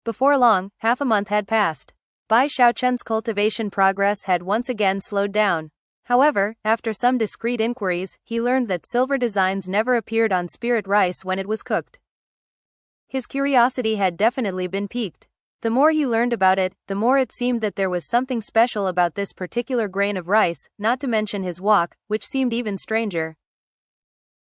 Speaker 1: Before long, half a month had passed. Bai Xiaochun's cultivation progress had once again slowed down. However, after some discreet inquiries, he learned that silver designs never appeared on spirit rice when it was cooked. His curiosity had definitely been piqued. The more he learned about it, the more it seemed that there was something special about this particular grain of rice, not to mention his wok, which seemed even stranger.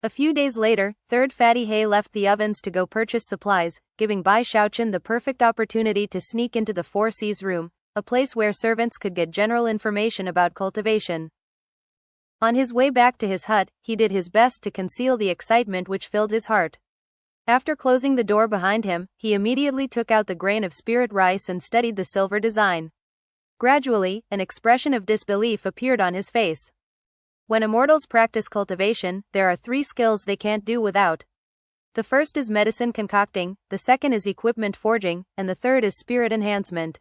Speaker 1: A few days later, Third Fatty Hay left the ovens to go purchase supplies, giving Bai Xiaochun the perfect opportunity to sneak into the Four Seas room, a place where servants could get general information about cultivation. On his way back to his hut, he did his best to conceal the excitement which filled his heart. After closing the door behind him, he immediately took out the grain of spirit rice and studied the silver design. Gradually, an expression of disbelief appeared on his face. When immortals practice cultivation, there are 3 skills they can't do without. The first is medicine concocting, the second is equipment forging, and the third is spirit enhancement.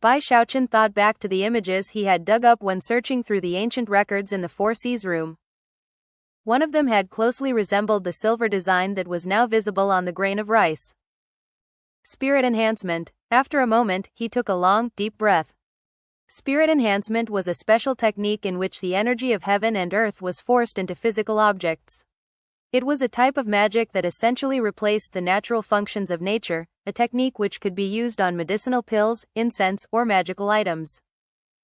Speaker 1: Bai Xiaochun thought back to the images he had dug up when searching through the ancient records in the Four Seas room. One of them had closely resembled the silver design that was now visible on the grain of rice. Spirit enhancement. After a moment, he took a long, deep breath. Spirit enhancement was a special technique in which the energy of heaven and earth was forced into physical objects. It was a type of magic that essentially replaced the natural functions of nature, a technique which could be used on medicinal pills, incense, or magical items.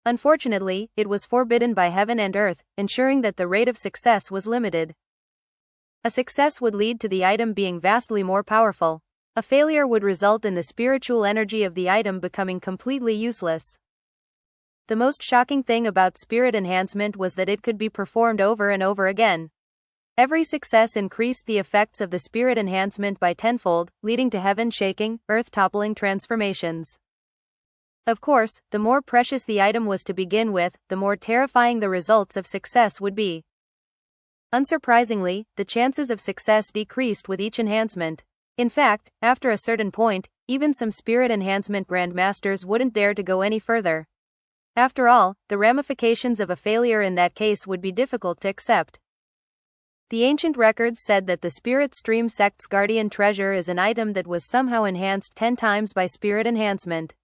Speaker 1: Unfortunately, it was forbidden by heaven and earth, ensuring that the rate of success was limited. A success would lead to the item being vastly more powerful. A failure would result in the spiritual energy of the item becoming completely useless. The most shocking thing about spirit enhancement was that it could be performed over and over again. Every success increased the effects of the spirit enhancement by tenfold, leading to heaven shaking, earth toppling transformations. Of course, the more precious the item was to begin with, the more terrifying the results of success would be. Unsurprisingly, the chances of success decreased with each enhancement. In fact, after a certain point, even some spirit enhancement grandmasters wouldn't dare to go any further. After all, the ramifications of a failure in that case would be difficult to accept. The ancient records said that the Spirit Stream sect's guardian treasure is an item that was somehow enhanced 10 times by spirit enhancement.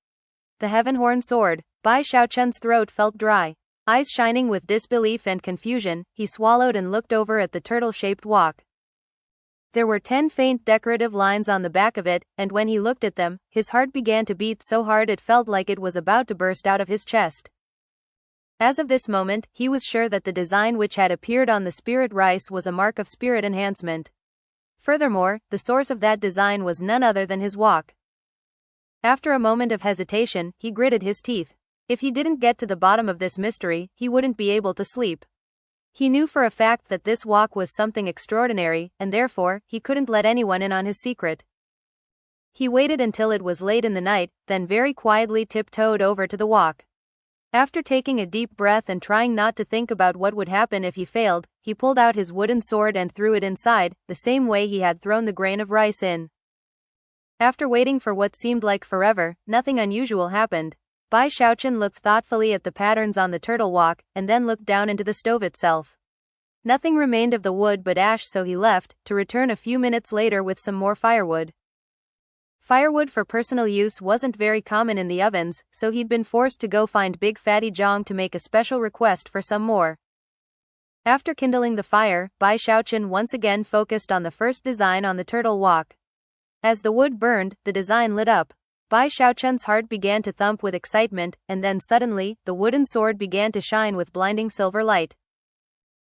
Speaker 1: The Heaven Horn Sword. Bai Xiaochun's throat felt dry. Eyes shining with disbelief and confusion, he swallowed and looked over at the turtle-shaped wok. There were 10 faint decorative lines on the back of it, and when he looked at them, his heart began to beat so hard it felt like it was about to burst out of his chest. As of this moment, he was sure that the design which had appeared on the spirit rice was a mark of spirit enhancement. Furthermore, the source of that design was none other than his wok. After a moment of hesitation, he gritted his teeth. If he didn't get to the bottom of this mystery, he wouldn't be able to sleep. He knew for a fact that this wok was something extraordinary, and therefore, he couldn't let anyone in on his secret. He waited until it was late in the night, then very quietly tiptoed over to the wok. After taking a deep breath and trying not to think about what would happen if he failed, he pulled out his wooden sword and threw it inside, the same way he had thrown the grain of rice in. After waiting for what seemed like forever, nothing unusual happened. Bai Xiaochun looked thoughtfully at the patterns on the turtle wok, and then looked down into the stove itself. Nothing remained of the wood but ash, so he left, to return a few minutes later with some more firewood. Firewood for personal use wasn't very common in the ovens, so he'd been forced to go find Big Fatty Zhang to make a special request for some more. After kindling the fire, Bai Xiaochun once again focused on the first design on the turtle wok. As the wood burned, the design lit up. Bai Xiaochun's heart began to thump with excitement, and then suddenly, the wooden sword began to shine with blinding silver light.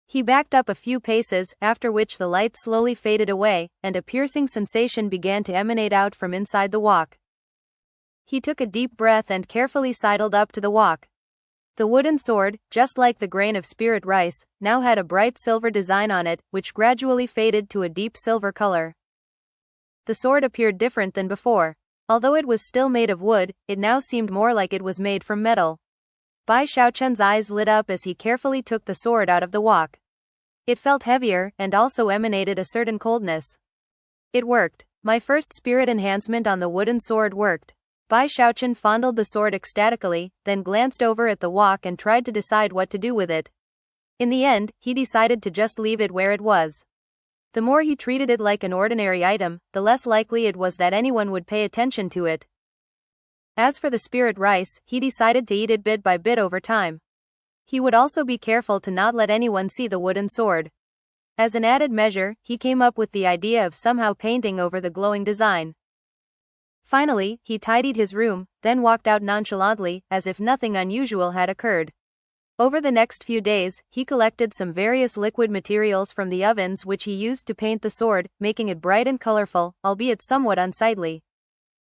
Speaker 1: He backed up a few paces, after which the light slowly faded away, and a piercing sensation began to emanate out from inside the wok. He took a deep breath and carefully sidled up to the wok. The wooden sword, just like the grain of spirit rice, now had a bright silver design on it, which gradually faded to a deep silver color. The sword appeared different than before. Although it was still made of wood, it now seemed more like it was made from metal. Bai Xiaochun's eyes lit up as he carefully took the sword out of the wok. It felt heavier, and also emanated a certain coldness. It worked. My first spirit enhancement on the wooden sword worked. Bai Xiaochun fondled the sword ecstatically, then glanced over at the wok and tried to decide what to do with it. In the end, he decided to just leave it where it was. The more he treated it like an ordinary item, the less likely it was that anyone would pay attention to it. As for the spirit rice, he decided to eat it bit by bit over time. He would also be careful to not let anyone see the wooden sword. As an added measure, he came up with the idea of somehow painting over the glowing design. Finally, he tidied his room, then walked out nonchalantly, as if nothing unusual had occurred. Over the next few days, he collected some various liquid materials from the ovens which he used to paint the sword, making it bright and colorful, albeit somewhat unsightly.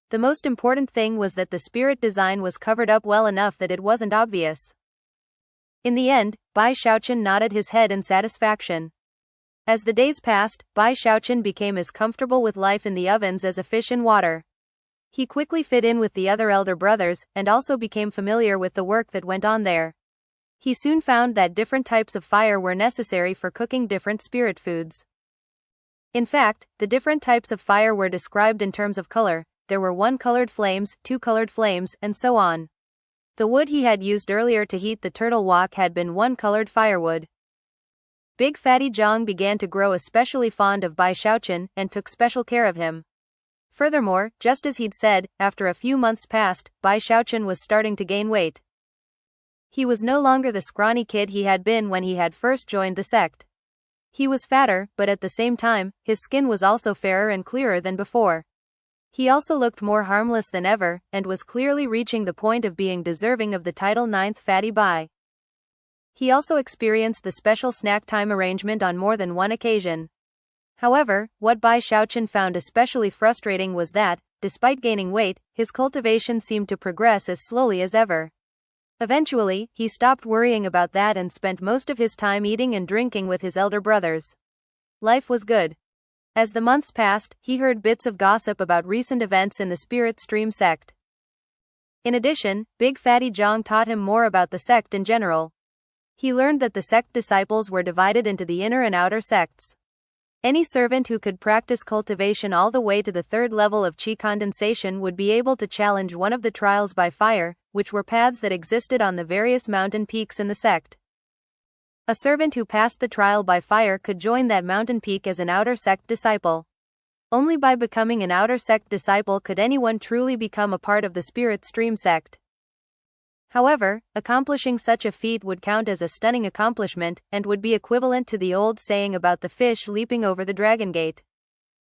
Speaker 1: The most important thing was that the spirit design was covered up well enough that it wasn't obvious. In the end, Bai Xiaochun nodded his head in satisfaction. As the days passed, Bai Xiaochun became as comfortable with life in the ovens as a fish in water. He quickly fit in with the other elder brothers, and also became familiar with the work that went on there. He soon found that different types of fire were necessary for cooking different spirit foods. In fact, the different types of fire were described in terms of color. There were 1-colored flames, 2-colored flames, and so on. The wood he had used earlier to heat the turtle wok had been 1-colored firewood. Big Fatty Zhang began to grow especially fond of Bai Xiaochun, and took special care of him. Furthermore, just as he'd said, after a few months passed, Bai Xiaochun was starting to gain weight. He was no longer the scrawny kid he had been when he had first joined the sect. He was fatter, but at the same time, his skin was also fairer and clearer than before. He also looked more harmless than ever, and was clearly reaching the point of being deserving of the title 9th Fatty Bai. He also experienced the special snack time arrangement on more than one occasion. However, what Bai Xiaochun found especially frustrating was that, despite gaining weight, his cultivation seemed to progress as slowly as ever. Eventually, he stopped worrying about that and spent most of his time eating and drinking with his elder brothers. Life was good. As the months passed, he heard bits of gossip about recent events in the Spirit Stream sect. In addition, Big Fatty Zhang taught him more about the sect in general. He learned that the sect disciples were divided into the inner and outer sects. Any servant who could practice cultivation all the way to the 3rd level of qi condensation would be able to challenge one of the trials by fire, which were paths that existed on the various mountain peaks in the sect. A servant who passed the trial by fire could join that mountain peak as an outer sect disciple. Only by becoming an outer sect disciple could anyone truly become a part of the Spirit Stream sect. However, accomplishing such a feat would count as a stunning accomplishment, and would be equivalent to the old saying about the fish leaping over the dragon gate.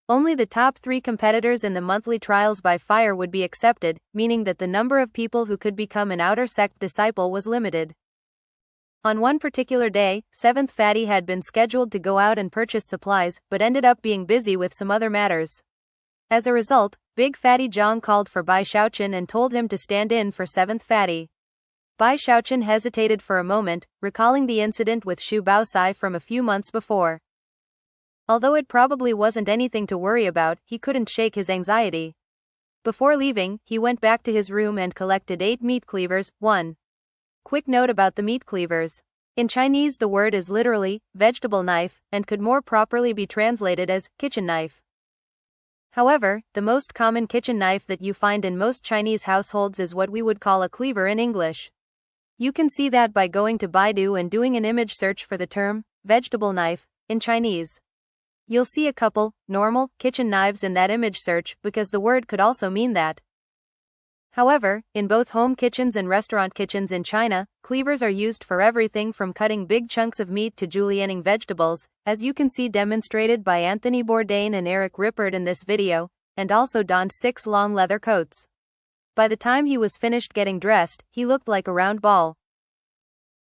Speaker 1: Only the top 3 competitors in the monthly trials by fire would be accepted, meaning that the number of people who could become an outer sect disciple was limited. On one particular day, 7th Fatty had been scheduled to go out and purchase supplies, but ended up being busy with some other matters. As a result, Big Fatty Zhang called for Bai Xiaochun and told him to stand in for 7th Fatty. Bai Xiaochun hesitated for a moment, recalling the incident with Xu Baosai from a few months before. Although it probably wasn't anything to worry about, he couldn't shake his anxiety. Before leaving, he went back to his room and collected 8 meat cleavers. 1. Quick note about the meat cleavers. In Chinese the word is literally, vegetable knife, and could more properly be translated as, kitchen knife. However, the most common kitchen knife that you find in most Chinese households is what we would call a cleaver in English. You can see that by going to Baidu and doing an image search for the term, vegetable knife, in Chinese. You'll see a couple, normal, kitchen knives in that image search, because the word could also mean that. However, in both home kitchens and restaurant kitchens in China, cleavers are used for everything from cutting big chunks of meat to julienning vegetables, as you can see demonstrated by Anthony Bourdain and Eric Rippert in this video, and also donned 6 long leather coats. By the time he was finished getting dressed, he looked like a round ball.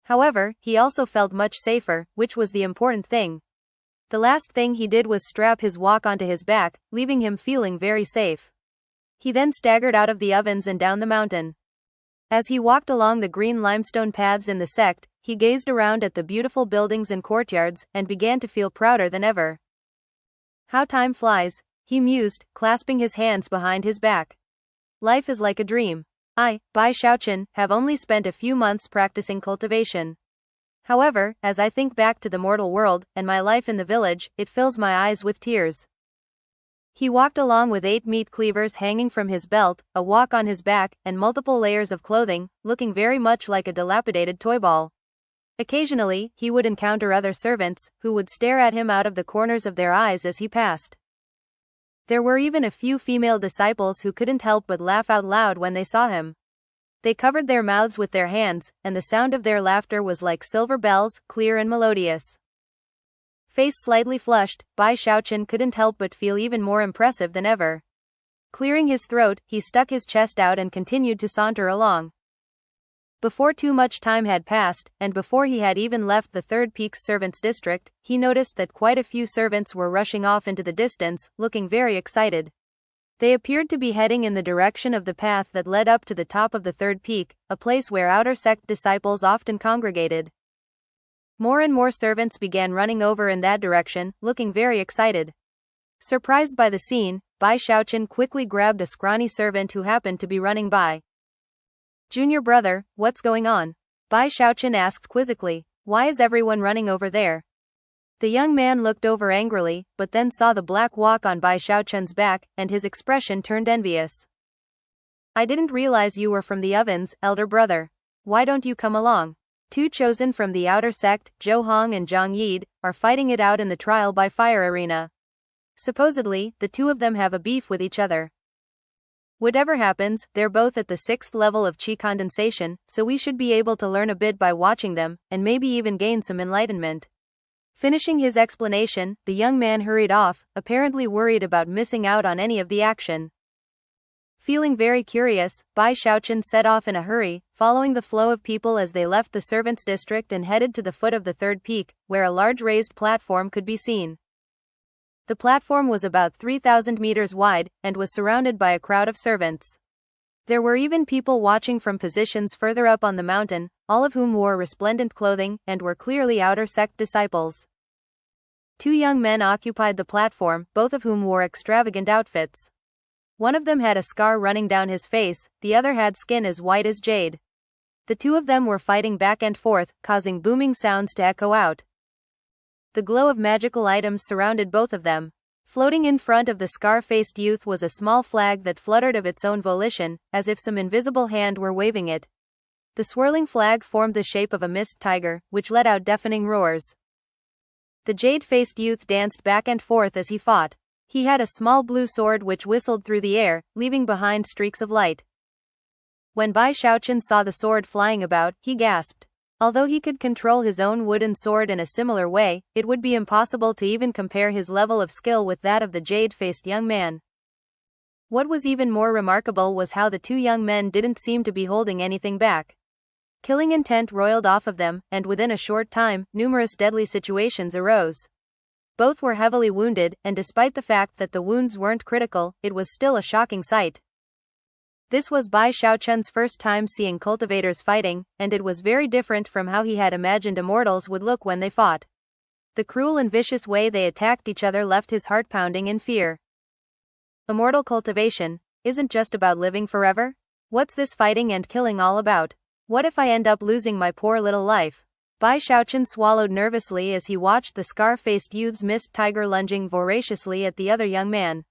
Speaker 1: However, he also felt much safer, which was the important thing. The last thing he did was strap his wok onto his back, leaving him feeling very safe. He then staggered out of the ovens and down the mountain. As he walked along the green limestone paths in the sect, he gazed around at the beautiful buildings and courtyards, and began to feel prouder than ever. How time flies, he mused, clasping his hands behind his back. Life is like a dream. I, Bai Xiaochun, have only spent a few months practicing cultivation. However, as I think back to the mortal world, and my life in the village, it fills my eyes with tears. He walked along with 8 meat cleavers hanging from his belt, a wok on his back, and multiple layers of clothing, looking very much like a dilapidated toy ball. Occasionally, he would encounter other servants, who would stare at him out of the corners of their eyes as he passed. There were even a few female disciples who couldn't help but laugh out loud when they saw him. They covered their mouths with their hands, and the sound of their laughter was like silver bells, clear and melodious. Face slightly flushed, Bai Xiaochun couldn't help but feel even more impressive than ever. Clearing his throat, he stuck his chest out and continued to saunter along. Before too much time had passed, and before he had even left the Third Peak's servants' district, he noticed that quite a few servants were rushing off into the distance, looking very excited. They appeared to be heading in the direction of the path that led up to the top of the Third Peak, a place where outer sect disciples often congregated. More and more servants began running over in that direction, looking very excited. Surprised by the scene, Bai Xiaochun quickly grabbed a scrawny servant who happened to be running by. "Junior brother, what's going on?" Bai Xiaochun asked quizzically. "Why is everyone running over there?" The young man looked over angrily, but then saw the black wok on Bai Xiaochun's back, and his expression turned envious. "I didn't realize you were from the ovens, elder brother. Why don't you come along? 2 chosen from the outer sect, Zhou Hong and Zhang Yid, are fighting it out in the trial by fire arena. Supposedly, the 2 of them have a beef with each other. Whatever happens, they're both at the 6th level of qi condensation, so we should be able to learn a bit by watching them, and maybe even gain some enlightenment." Finishing his explanation, the young man hurried off, apparently worried about missing out on any of the action. Feeling very curious, Bai Xiaochun set off in a hurry, following the flow of people as they left the servants' district and headed to the foot of the Third Peak, where a large raised platform could be seen. The platform was about 3,000 meters wide, and was surrounded by a crowd of servants. There were even people watching from positions further up on the mountain, all of whom wore resplendent clothing, and were clearly outer sect disciples. 2 young men occupied the platform, both of whom wore extravagant outfits. One of them had a scar running down his face, the other had skin as white as jade. The 2 of them were fighting back and forth, causing booming sounds to echo out. The glow of magical items surrounded both of them. Floating in front of the scar-faced youth was a small flag that fluttered of its own volition, as if some invisible hand were waving it. The swirling flag formed the shape of a mist tiger, which let out deafening roars. The jade-faced youth danced back and forth as he fought. He had a small blue sword which whistled through the air, leaving behind streaks of light. When Bai Xiaochun saw the sword flying about, he gasped. Although he could control his own wooden sword in a similar way, it would be impossible to even compare his level of skill with that of the jade-faced young man. What was even more remarkable was how the 2 young men didn't seem to be holding anything back. Killing intent roiled off of them, and within a short time, numerous deadly situations arose. Both were heavily wounded, and despite the fact that the wounds weren't critical, it was still a shocking sight. This was Bai Xiaochun's first time seeing cultivators fighting, and it was very different from how he had imagined immortals would look when they fought. The cruel and vicious way they attacked each other left his heart pounding in fear. Immortal cultivation isn't just about living forever? What's this fighting and killing all about? What if I end up losing my poor little life? Bai Xiaochun swallowed nervously as he watched the scar-faced youth's mist tiger lunging voraciously at the other young man.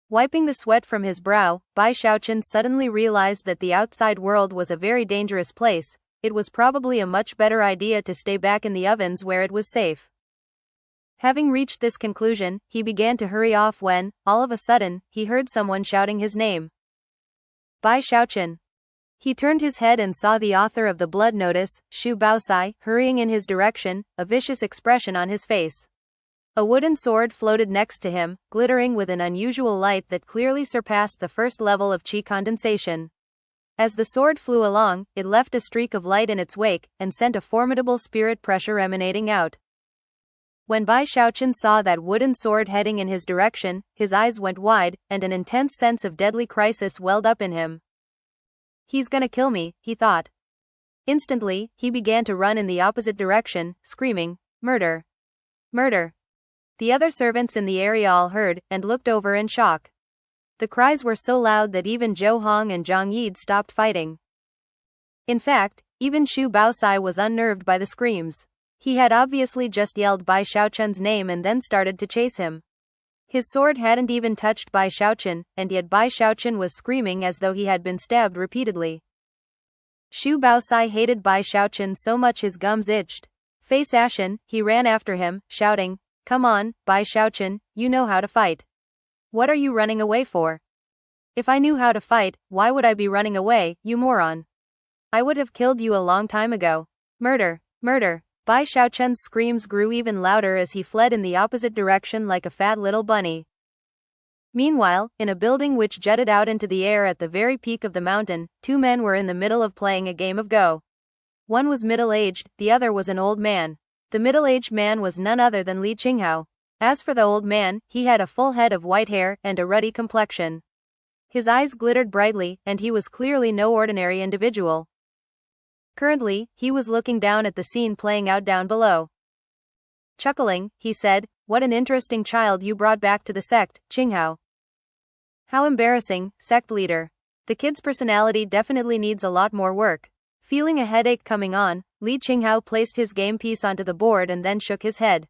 Speaker 1: Wiping the sweat from his brow, Bai Xiaochun suddenly realized that the outside world was a very dangerous place. It was probably a much better idea to stay back in the ovens where it was safe. Having reached this conclusion, he began to hurry off when, all of a sudden, he heard someone shouting his name. Bai Xiaochun. He turned his head and saw the author of the blood notice, Xu Baosai, hurrying in his direction, a vicious expression on his face. A wooden sword floated next to him, glittering with an unusual light that clearly surpassed the first level of qi condensation. As the sword flew along, it left a streak of light in its wake, and sent a formidable spirit pressure emanating out. When Bai Xiaochun saw that wooden sword heading in his direction, his eyes went wide, and an intense sense of deadly crisis welled up in him. He's gonna kill me, he thought. Instantly, he began to run in the opposite direction, screaming, "Murder! Murder!" The other servants in the area all heard, and looked over in shock. The cries were so loud that even Zhou Hong and Zhang Yid stopped fighting. In fact, even Xu Baosai was unnerved by the screams. He had obviously just yelled Bai Xiaochun's name and then started to chase him. His sword hadn't even touched Bai Xiaochun, and yet Bai Xiaochun was screaming as though he had been stabbed repeatedly. Xu Baosai hated Bai Xiaochun so much his gums itched. Face ashen, he ran after him, shouting, "Come on, Bai Xiaochun, you know how to fight. What are you running away for? If I knew how to fight, why would I be running away, you moron? I would have killed you a long time ago. Murder! Murder!" Bai Xiaochun's screams grew even louder as he fled in the opposite direction like a fat little bunny. Meanwhile, in a building which jutted out into the air at the very peak of the mountain, two men were in the middle of playing a game of Go. One was middle-aged, the other was an old man. The middle-aged man was none other than Li Qinghao. As for the old man, he had a full head of white hair and a ruddy complexion. His eyes glittered brightly, and he was clearly no ordinary individual. Currently, he was looking down at the scene playing out down below. Chuckling, he said, "What an interesting child you brought back to the sect, Qinghao. How embarrassing, sect leader. The kid's personality definitely needs a lot more work." Feeling a headache coming on, Li Qinghao placed his game piece onto the board and then shook his head.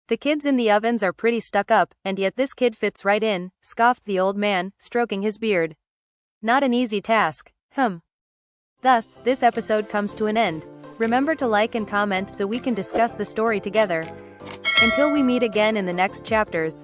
Speaker 1: "The kids in the ovens are pretty stuck up, and yet this kid fits right in," scoffed the old man, stroking his beard. "Not an easy task, Thus, this episode comes to an end. Remember to like and comment so we can discuss the story together. Until we meet again in the next chapters.